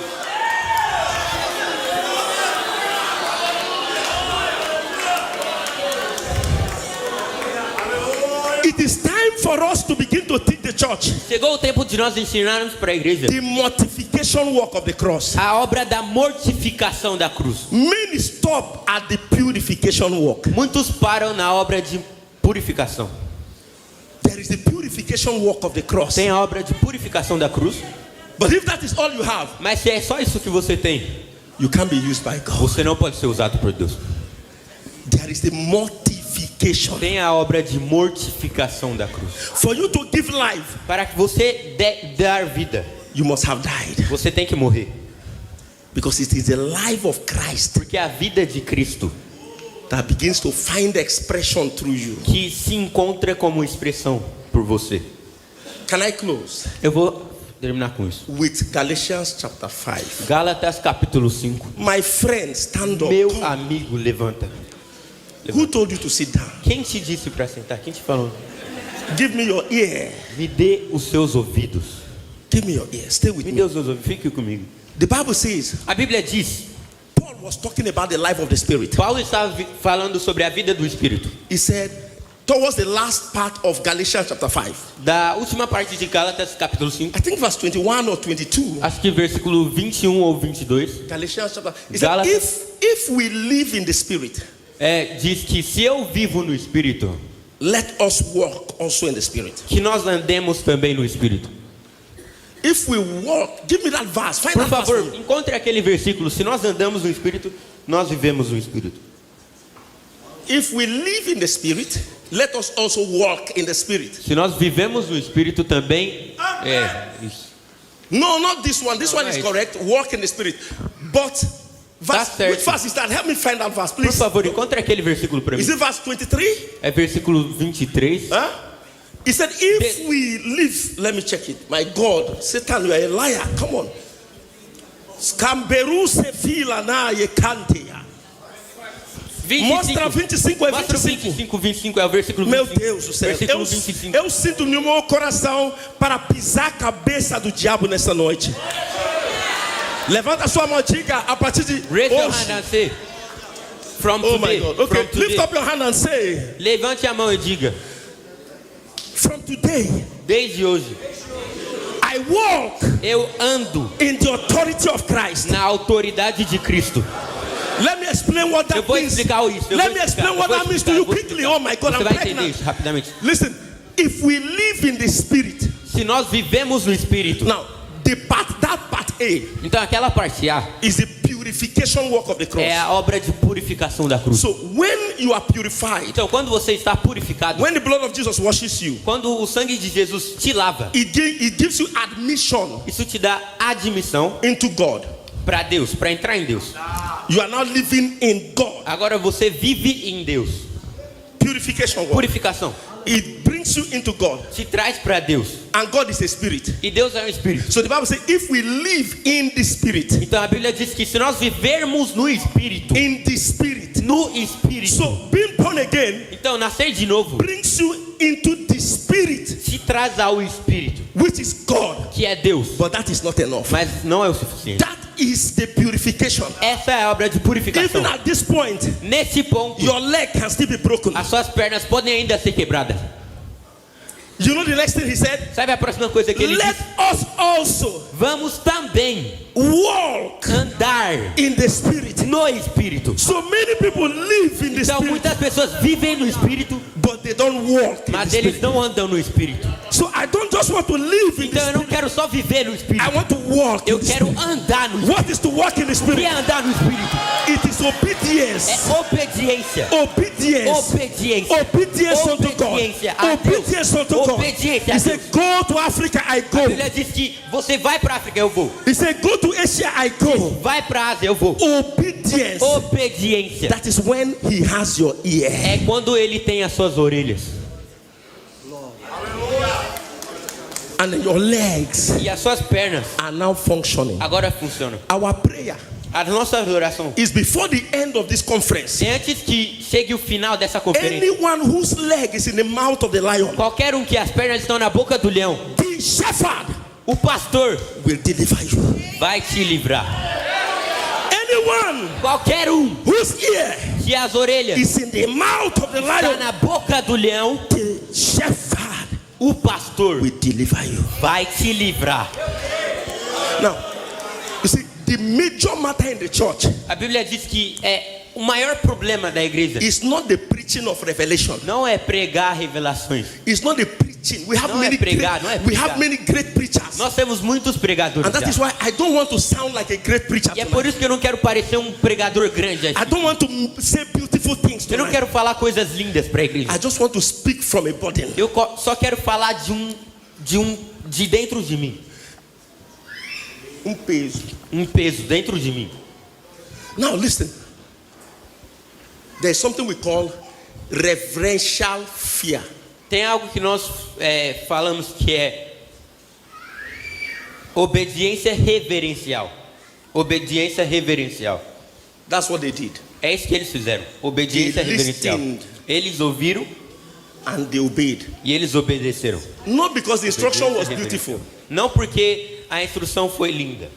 S3: It is time for us to begin to teach the church
S2: Chegou o tempo de nós ensinarmos para a igreja
S3: the mortification work of the cross.
S2: a obra da mortificação da cruz.
S3: Many stop at the purification work.
S2: Muitos param na obra de purificação.
S3: There is the purification work of the cross.
S2: Tem a obra de purificação da cruz,
S3: But if that is all you have,
S2: mas se é só isso que você tem,
S3: you can't be used by God.
S2: você não pode ser usado por Deus.
S3: There is the mortification.
S2: Tem a obra de mortificação da cruz.
S3: For you to give life,
S2: Para que você dar vida,
S3: you must have died.
S2: você tem que morrer.
S3: Because it is the life of Christ
S2: Porque a vida de Cristo
S3: that begins to find expression through you.
S2: que se encontra como expressão por você.
S3: Can I close
S2: Eu vou terminar com isso.
S3: with Galatians chapter 5?
S2: Gálatas capítulo 5.
S3: My friend, stand up.
S2: Meu
S3: Come.
S2: amigo, levanta.
S3: Who told you to sit down?
S2: Quem te disse para sentar? Quem te falou?
S3: Give me your ear.
S2: Me dê os seus ouvidos.
S3: Give me your ear. Stay with
S2: Me
S3: me.
S2: dê os seus ouvidos. Fique comigo.
S3: The Bible says,
S2: A Bíblia diz,
S3: Paul was talking about the life of the Spirit.
S2: Paulo estava falando sobre a vida do Espírito.
S3: He said, towards the last part of Galatians chapter 5,
S2: Da última parte de Gálatas capítulo 5,
S3: I think verse 21 or 22.
S2: acho que versículo 21 ou 22,
S3: Galatians chapter. He said,
S2: Gálatas.
S3: if we live in the Spirit,
S2: diz que se eu vivo no Espírito,
S3: let us walk also in the Spirit.
S2: que nós andemos também no Espírito.
S3: If we walk, give me that verse. Find
S2: Por
S3: that verse
S2: favor,
S3: for me.
S2: encontre aquele versículo. Se nós andamos no Espírito, nós vivemos no Espírito.
S3: If we live in the Spirit, let us also walk in the Spirit.
S2: Se nós vivemos no Espírito também, isso.
S3: No, not this one. This one is
S2: right.
S3: correct. Walk in the Spirit. But verse,
S2: certo.
S3: which verse is that? Help me find that verse,
S2: Por
S3: please.
S2: favor, encontre aquele versículo para mim.
S3: Is it verse 23?
S2: É versículo 23.
S3: Huh? He said, if we live, let me check it. My God, Satan, you are a liar. Come on. Scamberu se fila na ye cantea. Mostra 25 e
S2: Mostra
S3: 25.
S2: 25 é o versículo 25.
S3: Meu Deus do céu.
S2: Versículo 25.
S3: Eu sinto no meu coração para pisar a cabeça do diabo nessa noite. Levanta a sua mão e diga a partir de
S2: Raise your
S3: hoje.
S2: hand and say, from
S3: Oh my
S2: today,
S3: God. Okay,
S2: from
S3: lift
S2: today.
S3: up your hand and say,
S2: Levante a mão e diga,
S3: from today,
S2: desde hoje,
S3: I walk
S2: eu ando
S3: in the authority of Christ.
S2: na autoridade de Cristo.
S3: Let me explain what
S2: Eu
S3: that
S2: vou
S3: means.
S2: explicar isso.
S3: Let me explain what that means to you quickly. Oh my God,
S2: Você
S3: I'm
S2: vai entender
S3: pregnant.
S2: isso rapidamente.
S3: Listen, if we live in the Spirit,
S2: Se nós vivemos no Espírito,
S3: now that part A
S2: Então aquela parte A
S3: is the purification work of the cross.
S2: é a obra de purificação da cruz.
S3: So when you are purified,
S2: Então quando você está purificado,
S3: when the blood of Jesus washes you,
S2: quando o sangue de Jesus te lava,
S3: it gives you admission
S2: isso te dá admissão
S3: into God.
S2: para Deus, para entrar em Deus.
S3: You are now living in God.
S2: Agora você vive em Deus.
S3: Purification work.
S2: Purificação
S3: It brings you into God.
S2: te traz para Deus.
S3: And God is a spirit.
S2: E Deus é um espírito.
S3: So the Bible says, if we live in the spirit,
S2: Então a Bíblia diz que se nós vivermos no espírito, no espírito.
S3: So being born again
S2: Então nascer de novo
S3: brings you into the spirit,
S2: te traz ao espírito,
S3: which is God.
S2: que é Deus.
S3: But that is not enough.
S2: Mas não é o suficiente.
S3: That is the purification.
S2: Essa é a obra de purificação.
S3: Even at this point,
S2: Nesse ponto,
S3: your leg can still be broken.
S2: as suas pernas podem ainda ser quebradas.
S3: You know the next thing he said?
S2: Sabe a próxima coisa que ele
S3: Let
S2: diz?
S3: us also
S2: Vamos também
S3: walk
S2: andar
S3: in the spirit.
S2: no espírito.
S3: So many people live in the
S2: Então
S3: spirit,
S2: muitas pessoas vivem no espírito,
S3: but they don't walk in
S2: mas
S3: the
S2: eles
S3: spirit.
S2: não andam no espírito.
S3: So I don't just want to live in the
S2: Então eu não
S3: spirit.
S2: quero só viver no
S3: I
S2: espírito.
S3: want to walk
S2: Eu
S3: in the
S2: quero
S3: spirit.
S2: andar no espírito.
S3: What is to walk in the
S2: O que
S3: spirit?
S2: é andar no espírito?
S3: It is obedience.
S2: É obediência.
S3: Obedience.
S2: Obediência.
S3: Obedience unto God.
S2: Obediência a Deus.
S3: Obedience unto God.
S2: Obediência a
S3: He said, go to Africa, I
S2: A
S3: go.
S2: Bíblia diz que você vai para a África, eu vou.
S3: He said, go to Asia, I go.
S2: Vai para a Ásia, eu vou.
S3: Obedience.
S2: Obediência.
S3: That is when he has your ear.
S2: É quando ele tem as suas orelhas.
S3: And your legs
S2: E as suas pernas
S3: are now functioning.
S2: agora funcionam.
S3: Our prayer
S2: A nossa oração
S3: is before the end of this conference.
S2: é antes que chegue o final dessa conferência.
S3: Anyone whose leg is in the mouth of the lion,
S2: Qualquer um que as pernas estão na boca do leão,
S3: the shepherd
S2: o pastor
S3: will deliver you.
S2: vai te livrar.
S3: Anyone
S2: Qualquer um
S3: whose ear
S2: que as orelhas
S3: is in the mouth of the
S2: está
S3: lion,
S2: na boca do leão,
S3: the shepherd
S2: o pastor
S3: will deliver you.
S2: vai te livrar.
S3: Now, you see, the major matter in the church
S2: A Bíblia diz que o maior problema da igreja
S3: is not the preaching of revelation.
S2: não é pregar revelações.
S3: It's not the preaching. We have
S2: Não é
S3: many
S2: pregar,
S3: great,
S2: não é
S3: we
S2: pregar.
S3: have many great preachers.
S2: Nós temos muitos pregadores.
S3: And that
S2: já.
S3: is why I don't want to sound like a great preacher
S2: E é por
S3: tonight.
S2: isso que eu não quero parecer um pregador grande.
S3: I don't want to say beautiful things
S2: Eu não
S3: tonight.
S2: quero falar coisas lindas para a igreja.
S3: I just want to speak from a burden.
S2: Eu só quero falar de dentro de mim.
S3: Peso.
S2: Um peso dentro de mim.
S3: Now listen. There's something we call reverential fear.
S2: Tem algo que nós falamos que é obediência reverencial. Obediência reverencial.
S3: That's what they did.
S2: É isso que eles fizeram. Obediência
S3: They
S2: reverencial.
S3: listened.
S2: Eles ouviram
S3: And they obeyed.
S2: e eles obedeceram.
S3: Not because the instruction was
S2: Obediência
S3: beautiful.
S2: reverencial. Não porque a instrução foi linda.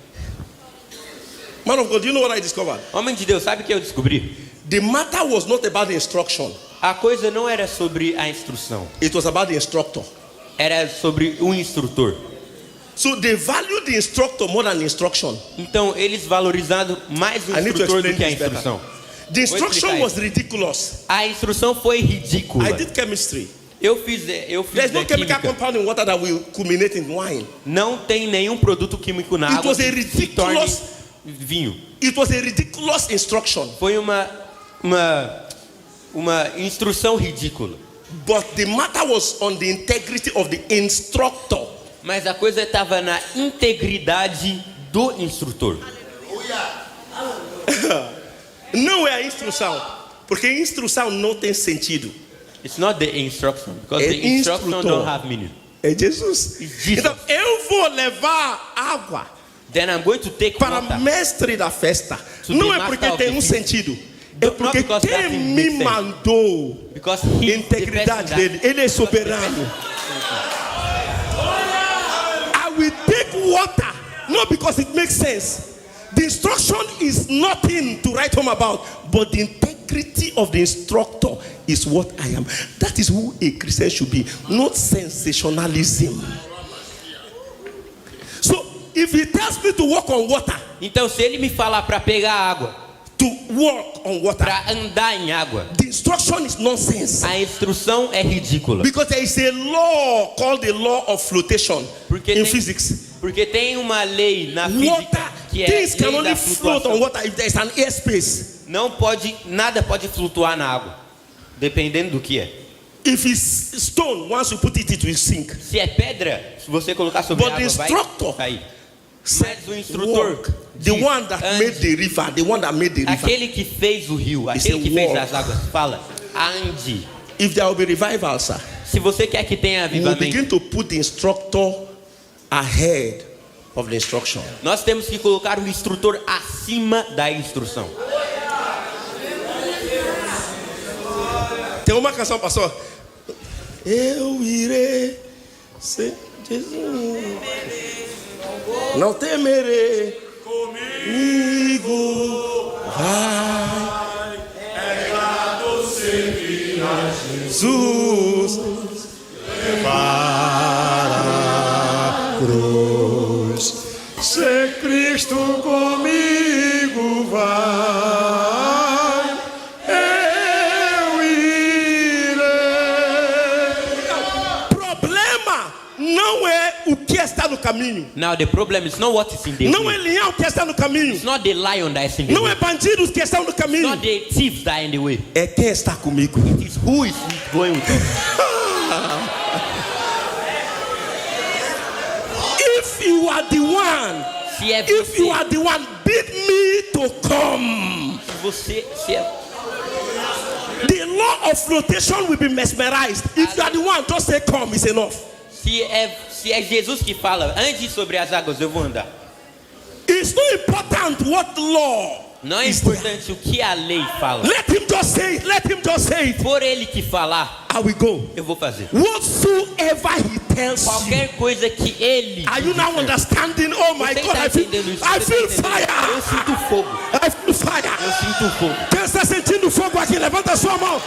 S3: Man of God, do you know what I discovered?
S2: Homem de Deus, sabe o que eu descobri?
S3: The matter was not about the instruction.
S2: A coisa não era sobre a instrução.
S3: It was about the instructor.
S2: Era sobre o instrutor.
S3: So they valued the instructor more than the instruction.
S2: Então eles valorizaram mais o
S3: I need to
S2: instrutor
S3: explain
S2: do que a
S3: this better.
S2: instrução.
S3: The instruction
S2: explicar
S3: was ridiculous.
S2: A instrução foi ridícula.
S3: I did chemistry.
S2: Eu fiz
S3: There's no chemical
S2: química.
S3: compound in water that will culminate in wine.
S2: Não tem nenhum produto químico na
S3: It
S2: água
S3: was a
S2: que se torne
S3: ridiculous-
S2: vinho.
S3: It was a ridiculous instruction.
S2: Foi uma instrução ridícula.
S3: But the matter was on the integrity of the instructor.
S2: Mas a coisa estava na integridade do instrutor.
S3: Não é a instrução. Porque instrução não tem sentido.
S2: It's not the instruction, because
S3: É
S2: the instruction
S3: instrutor.
S2: don't have meaning.
S3: É Jesus.
S2: It's Jesus.
S3: Então, eu vou levar água
S2: Then I'm going to take
S3: para
S2: water.
S3: mestre da festa.
S2: To
S3: Não
S2: the
S3: é
S2: master
S3: porque
S2: of
S3: tem
S2: the
S3: um
S2: feast.
S3: sentido. É
S2: Not
S3: porque
S2: because that
S3: quem
S2: thing
S3: me
S2: makes sense.
S3: mandou,
S2: Because he
S3: integridade dele, ele é soberano. I will take water, not because it makes sense. The instruction is nothing to write home about, but the integrity of the instructor is what I am. That is who a Christian should be, not sensationalism. So, if he tells me to walk on water,
S2: Então, se ele me falar para pegar água,
S3: to walk on water,
S2: para andar em água,
S3: the instruction is nonsense.
S2: a instrução é ridícula.
S3: Because there is a law called the law of flotation
S2: Porque
S3: in
S2: tem-
S3: physics.
S2: Porque tem uma lei na física
S3: Water,
S2: que é
S3: things can
S2: lei
S3: only
S2: da
S3: float on
S2: flutuação.
S3: water if there is an airspace.
S2: Nada pode flutuar na água, dependendo do que é.
S3: If it's stone, once you put it, it will sink.
S2: Se é pedra, se você colocar sobre
S3: But
S2: a
S3: the
S2: água, vai
S3: instructor
S2: cair.
S3: Said,
S2: Mas o instrutor,
S3: walk. The
S2: diz,
S3: one that
S2: ande.
S3: made the river, the one that made the river.
S2: Aquele que fez o rio,
S3: It's
S2: aquele
S3: a
S2: que fez
S3: walk.
S2: as águas, fala, ande.
S3: If there will be revival, sir,
S2: Se você quer que tenha
S3: we will
S2: avivamento,
S3: begin to put the instructor ahead of the instruction.
S2: nós temos que colocar o instrutor acima da instrução.
S3: Tem uma canção, pastor. Eu irei ser Jesus. Não temerei. Comigo vai. É grado servir a Jesus. Para a cruz. Se Cristo comigo vai. Eu irei. Problema não é o que está no caminho.
S2: Now the problem is not what is in the
S3: Não
S2: way.
S3: é leão que está no caminho.
S2: It's not the lion that is in the
S3: Não
S2: way.
S3: é bandidos que estão no
S2: It's
S3: caminho.
S2: not the thieves that are in the way.
S3: É quem está comigo.
S2: It's who is going with us.
S3: If you are the one,
S2: Se é
S3: if you
S2: você,
S3: are the one, bid me to come.
S2: se é
S3: The law of flotation will be mesmerized. If you are the one, just say come, it's enough.
S2: Se é Jesus que fala, ande sobre as águas, eu vou andar.
S3: It's not important what law.
S2: Não é importante o que a lei fala.
S3: Let him just say it. Let him just say it.
S2: Por ele que falar,
S3: I will go.
S2: eu vou fazer.
S3: Whatsoever he tells you.
S2: Qualquer coisa que ele
S3: Are you now
S2: disser.
S3: understanding? Oh my
S2: Você
S3: God,
S2: está
S3: I feel,
S2: entendendo isso?
S3: I
S2: Você
S3: feel
S2: está entendendo? Eu
S3: fire.
S2: sinto fogo.
S3: I feel fire.
S2: Eu sinto fogo.
S3: Quem está sentindo fogo aqui? Levanta a sua mão.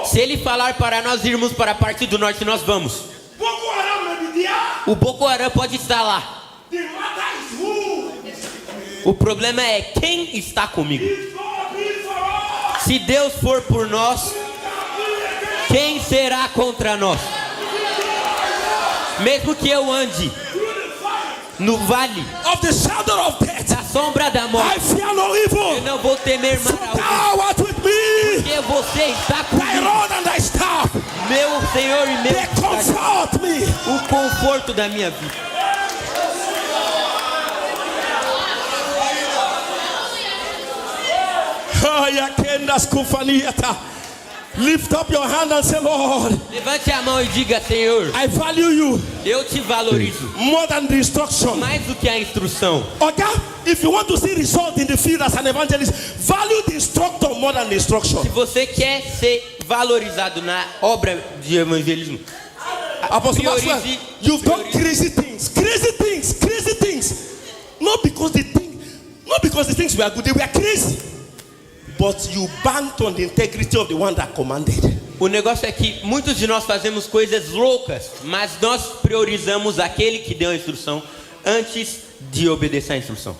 S2: Se ele falar para nós irmos para a parte do norte, nós vamos.
S3: Boko Haram may be there.
S2: O Boko Haram pode estar lá.
S3: The matter is who
S2: O problema é quem está comigo.
S3: is God be for us.
S2: Se Deus for por nós, quem será contra nós? Mesmo que eu ande no vale
S3: Of the shadow of death,
S2: da sombra da
S3: I
S2: morte,
S3: fear no
S2: eu
S3: evil.
S2: não vou temer
S3: For
S2: mal algum,
S3: thou art with me.
S2: porque você está
S3: Thy
S2: comigo.
S3: rod and thy staff,
S2: Meu Senhor e meu
S3: they
S2: Deus,
S3: comfort me.
S2: o conforto da minha vida.
S3: Oh, yakendas kufaniata. Lift up your hand and say, Lord,
S2: Levante a mão e diga, Senhor,
S3: I value you
S2: eu te valorizo
S3: more than the instruction.
S2: mais do que a instrução.
S3: Okay? If you want to see result in the field as an evangelist, value the instructor more than the instruction.
S2: Se você quer ser valorizado na obra de evangelismo,
S3: Apostle
S2: priorize-
S3: Maxwell, you've done crazy things. Crazy things. Crazy things. Not because the things were good, they were crazy. But you banked on the integrity of the one that commanded.
S2: O negócio é que muitos de nós fazemos coisas loucas, mas nós priorizamos aquele que deu a instrução antes de obedecer a instrução.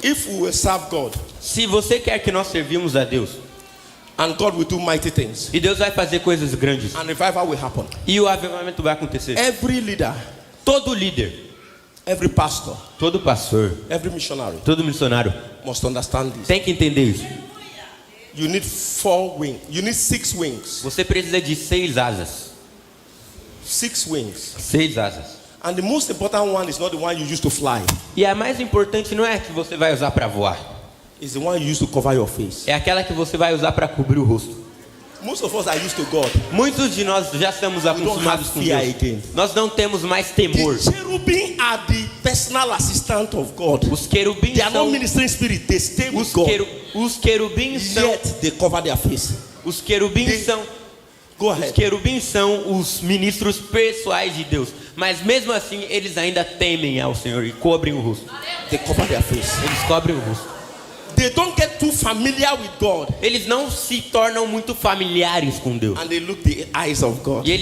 S3: If we will serve God,
S2: Se você quer que nós servimos a Deus,
S3: and God will do mighty things,
S2: e Deus vai fazer coisas grandes,
S3: and revival will happen.
S2: e o avivamento vai acontecer.
S3: Every leader,
S2: Todo líder,
S3: every pastor,
S2: todo pastor,
S3: every missionary
S2: todo missionário
S3: must understand this.
S2: tem que entender isso.
S3: You need 4 wings. You need 6 wings.
S2: Você precisa de 6 asas.
S3: 6 wings.
S2: 6 asas.
S3: And the most important one is not the one you use to fly.
S2: E a mais importante não é a que você vai usar para voar.
S3: It's the one you use to cover your face.
S2: É aquela que você vai usar para cobrir o rosto.
S3: Most of us are used to God.
S2: Muitos de nós já estamos acostumados com
S3: fear
S2: Deus.
S3: again.
S2: Nós não temos mais temor.
S3: The cherubim are the personal assistant of God.
S2: Os querubins
S3: They are not
S2: são
S3: ministering spirit. They stay with
S2: os,
S3: God.
S2: os querubins são
S3: Yet they cover their face.
S2: os querubins são
S3: Go
S2: os
S3: ahead.
S2: querubins são os ministros pessoais de Deus. Mas mesmo assim eles ainda temem ao Senhor e cobrem o rosto.
S3: They cover their face.
S2: Eles cobrem o rosto.
S3: They don't get too familiar with God,
S2: Eles não se tornam muito familiares com Deus.
S3: and they look the eyes of God.
S2: E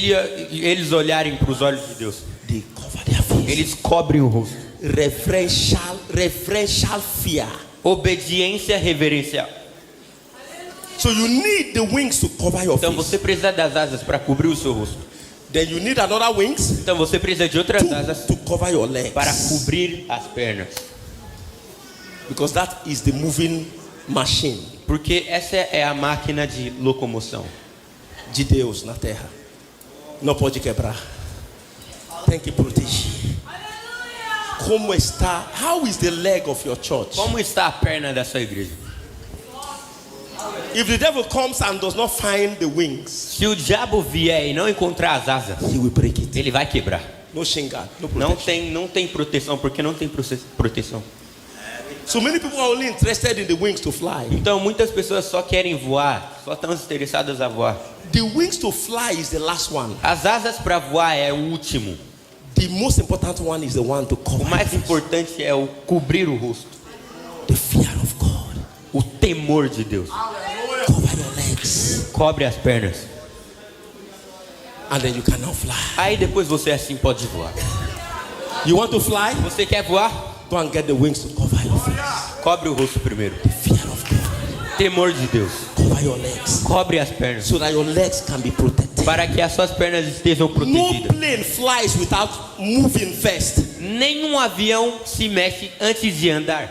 S2: eles olharem para os olhos de Deus,
S3: They cover their face.
S2: eles cobrem o rosto.
S3: Reverential fear.
S2: Obediência reverencial.
S3: So you need the wings to cover your
S2: Então
S3: face.
S2: você precisa das asas para cobrir o seu rosto.
S3: Then you need another wings
S2: Então você precisa de outras asas
S3: to cover your legs.
S2: para cobrir as pernas.
S3: Because that is the moving machine
S2: Porque essa é a máquina de locomoção.
S3: de Deus na terra. Não pode quebrar. Tem que proteger. Como está? How is the leg of your church?
S2: Como está a perna da sua igreja?
S3: If the devil comes and does not find the wings,
S2: Se o diabo vier e não encontrar as asas,
S3: he will break it.
S2: ele vai quebrar.
S3: No shinga, no protection.
S2: Não tem proteção, porque não tem proteção.
S3: So many people are only interested in the wings to fly.
S2: Então muitas pessoas só querem voar, só estão interessadas a voar.
S3: The wings to fly is the last one.
S2: As asas para voar é o último.
S3: The most important one is the one to cover.
S2: O mais importante é o cobrir o rosto.
S3: The fear of God.
S2: O temor de Deus.
S3: Cover your legs,
S2: Cobre as pernas.
S3: and then you cannot fly.
S2: Aí depois você assim pode voar.
S3: You want to fly?
S2: Você quer voar?
S3: Go and get the wings to cover your face.
S2: Cobre o rosto primeiro.
S3: The fear of God.
S2: Temor de Deus.
S3: Cover your legs
S2: Cobre as pernas.
S3: so that your legs can be protected.
S2: Para que as suas pernas estejam
S3: No
S2: protegidas.
S3: plane flies without moving first.
S2: Nenhum avião se mexe antes de andar.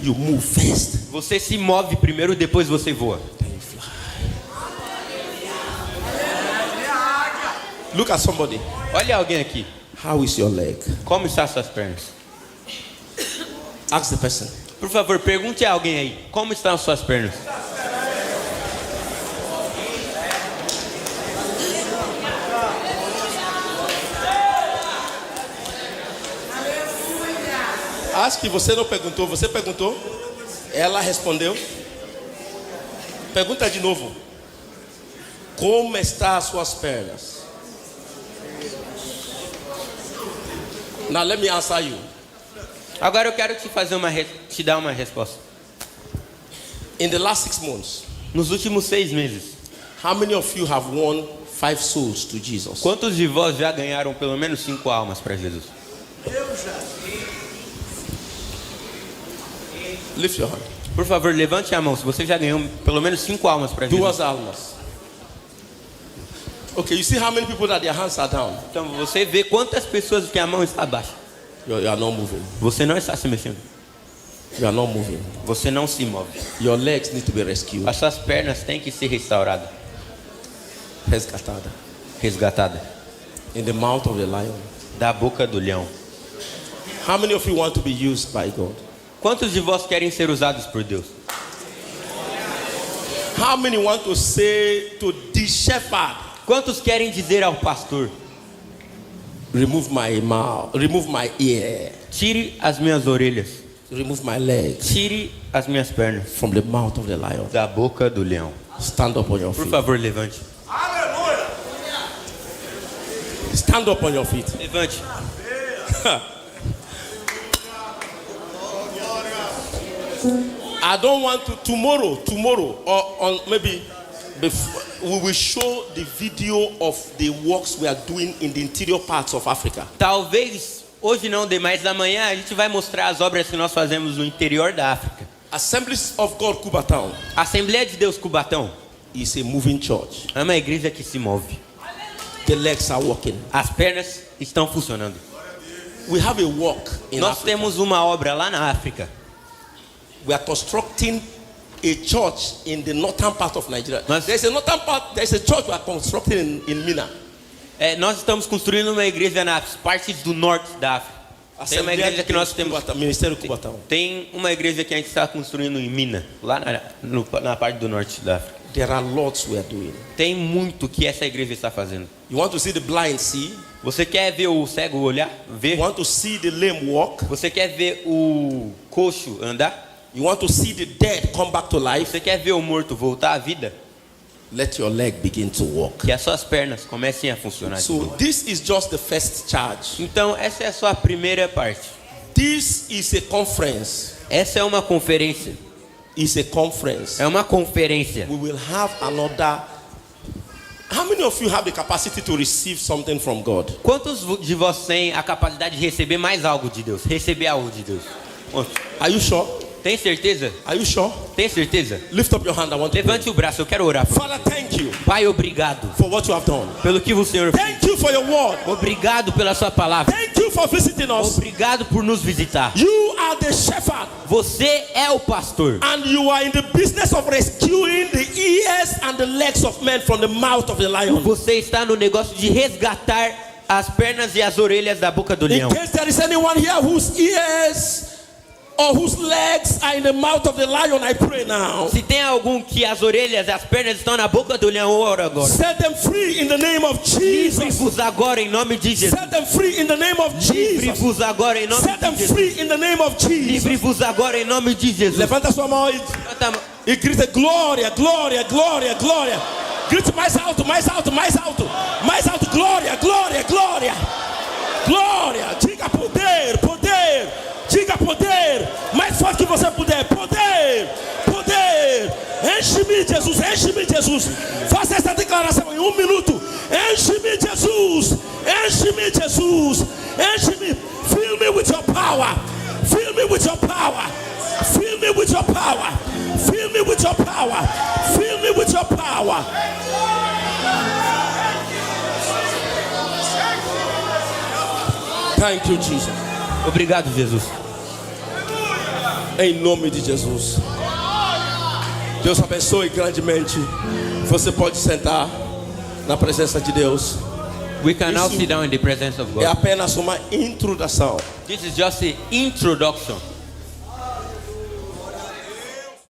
S3: You move first,
S2: Você se move primeiro, depois você voa.
S3: then you fly. Look at somebody.
S2: Olha alguém aqui.
S3: How is your leg?
S2: Como estão as suas pernas?
S3: Ask the person.
S2: Por favor, pergunte a alguém aí. Como estão as suas pernas?
S3: Acho que você não perguntou. Você perguntou? Ela respondeu. Pergunta de novo. Como estão as suas pernas? Now let me answer you.
S2: Agora eu quero te dar uma resposta.
S3: In the last 6 months,
S2: Nos últimos 6 meses,
S3: how many of you have won 5 souls to Jesus?
S2: quantos de vós já ganharam pelo menos 5 almas para Jesus?
S3: Lift your hand.
S2: Por favor, levante a mão se você já ganhou pelo menos 5 almas para Jesus.
S3: 2 almas. Okay, you see how many people that their hands are down?
S2: Então você vê quantas pessoas que a mão está baixa.
S3: You are not moving.
S2: Você não está se mexendo.
S3: You are not moving.
S2: Você não se move.
S3: Your legs need to be rescued.
S2: As suas pernas têm que ser restauradas,
S3: Rescatada.
S2: resgatadas
S3: In the mouth of the lion.
S2: da boca do leão.
S3: How many of you want to be used by God?
S2: Quantos de vós querem ser usados por Deus?
S3: How many want to say to the shepherd,
S2: Quantos querem dizer ao pastor:
S3: remove my mouth, remove my ear,
S2: tire as minhas orelhas,
S3: remove my legs
S2: tire as minhas pernas
S3: from the mouth of the lion?
S2: da boca do leão?
S3: Stand up on your
S2: Por
S3: feet.
S2: favor, levante.
S3: Stand up on your feet.
S2: Levante.
S3: I don't want to tomorrow or on maybe before, we will show the video of the works we are doing in the interior parts of Africa.
S2: Talvez hoje não dê, mas amanhã a gente vai mostrar as obras que nós fazemos no interior da África.
S3: Assemblies of God Kubatão
S2: A Assembleia de Deus Cubatão
S3: is a moving church.
S2: é uma igreja que se move.
S3: The legs are walking.
S2: As pernas estão funcionando.
S3: We have a walk in
S2: Nós
S3: Africa.
S2: temos uma obra lá na África.
S3: We are constructing a church in the northern part of Nigeria.
S2: Mas-
S3: There's a northern part. There's a church we are constructing in Mina.
S2: Nós estamos construindo uma igreja nas partes do norte da África. Tem uma igreja que nós temos.
S3: Kubatão, Ministério Kubatão.
S2: Tem uma igreja que a gente está construindo em Minas, lá na parte do norte da África.
S3: There are lots we are doing.
S2: Tem muito que essa igreja está fazendo.
S3: You want to see the blind see?
S2: Você quer ver o cego olhar? Ver?
S3: You want to see the lame walk?
S2: Você quer ver o coxo andar?
S3: You want to see the dead come back to life?
S2: Você quer ver o morto voltar à vida?
S3: Let your leg begin to walk.
S2: Que as suas pernas comecem a funcionar. de
S3: So
S2: novo.
S3: this is just the first charge.
S2: Então, essa é a sua primeira parte.
S3: This is a conference
S2: Essa é uma conferência
S1: It's a conference.
S2: É uma conferência.
S1: We will have another. How many of you have the capacity to receive something from God?
S2: Quantos de vocês têm a capacidade de receber mais algo de Deus? Receber algo de Deus? Quantos?
S1: Are you sure?
S2: Tem certeza?
S1: Are you sure?
S2: Tem certeza?
S1: Lift up your hand. I want to pray.
S2: Levante o braço, eu quero orar.
S1: Father, thank you
S2: Pai, obrigado
S1: for what you have done.
S2: pelo que o Senhor fez.
S1: Thank you for your word.
S2: Obrigado pela sua palavra.
S1: Thank you for visiting us.
S2: Obrigado por nos visitar.
S1: You are the shepherd,
S2: Você é o pastor.
S1: and you are in the business of rescuing the ears and the legs of men from the mouth of the lion.
S2: Você está no negócio de resgatar as pernas e as orelhas da boca do
S1: In
S2: leão.
S1: case there is anyone here whose ears or whose legs are in the mouth of the lion, I pray now.
S2: Se tem algum que as orelhas e as pernas estão na boca do leão, ora agora.
S1: Set them free in the name of Jesus.
S2: Livre-vos agora em nome de Jesus.
S1: Set them free in the name of Jesus.
S2: Livre-vos agora em nome
S1: Set them
S2: de Jesus.
S1: free in the name of Jesus.
S2: Livre-vos agora em nome de Jesus.
S1: Levanta sua mão e grita glória, glória, glória, glória. Grite mais alto, mais alto, mais alto. Mais alto, glória, glória, glória. Glória. Diga poder, poder. Diga poder. Mais forte que você puder. Poder, poder. Enche-me, Jesus, enche-me, Jesus. Faça essa declaração em 1 minuto. Enche-me, Jesus. Enche-me, Jesus. Enche-me. Fill me with your power. Fill me with your power. Fill me with your power. Fill me with your power. Fill me with your power. Thank you, Jesus.
S2: Obrigado, Jesus.
S1: Em nome de Jesus. Deus abençoe grandemente. Você pode sentar na presença de Deus.
S2: We can now
S1: Isso
S2: sit down in the presence of
S1: É
S2: God.
S1: apenas uma introdução.
S2: This is just an introduction.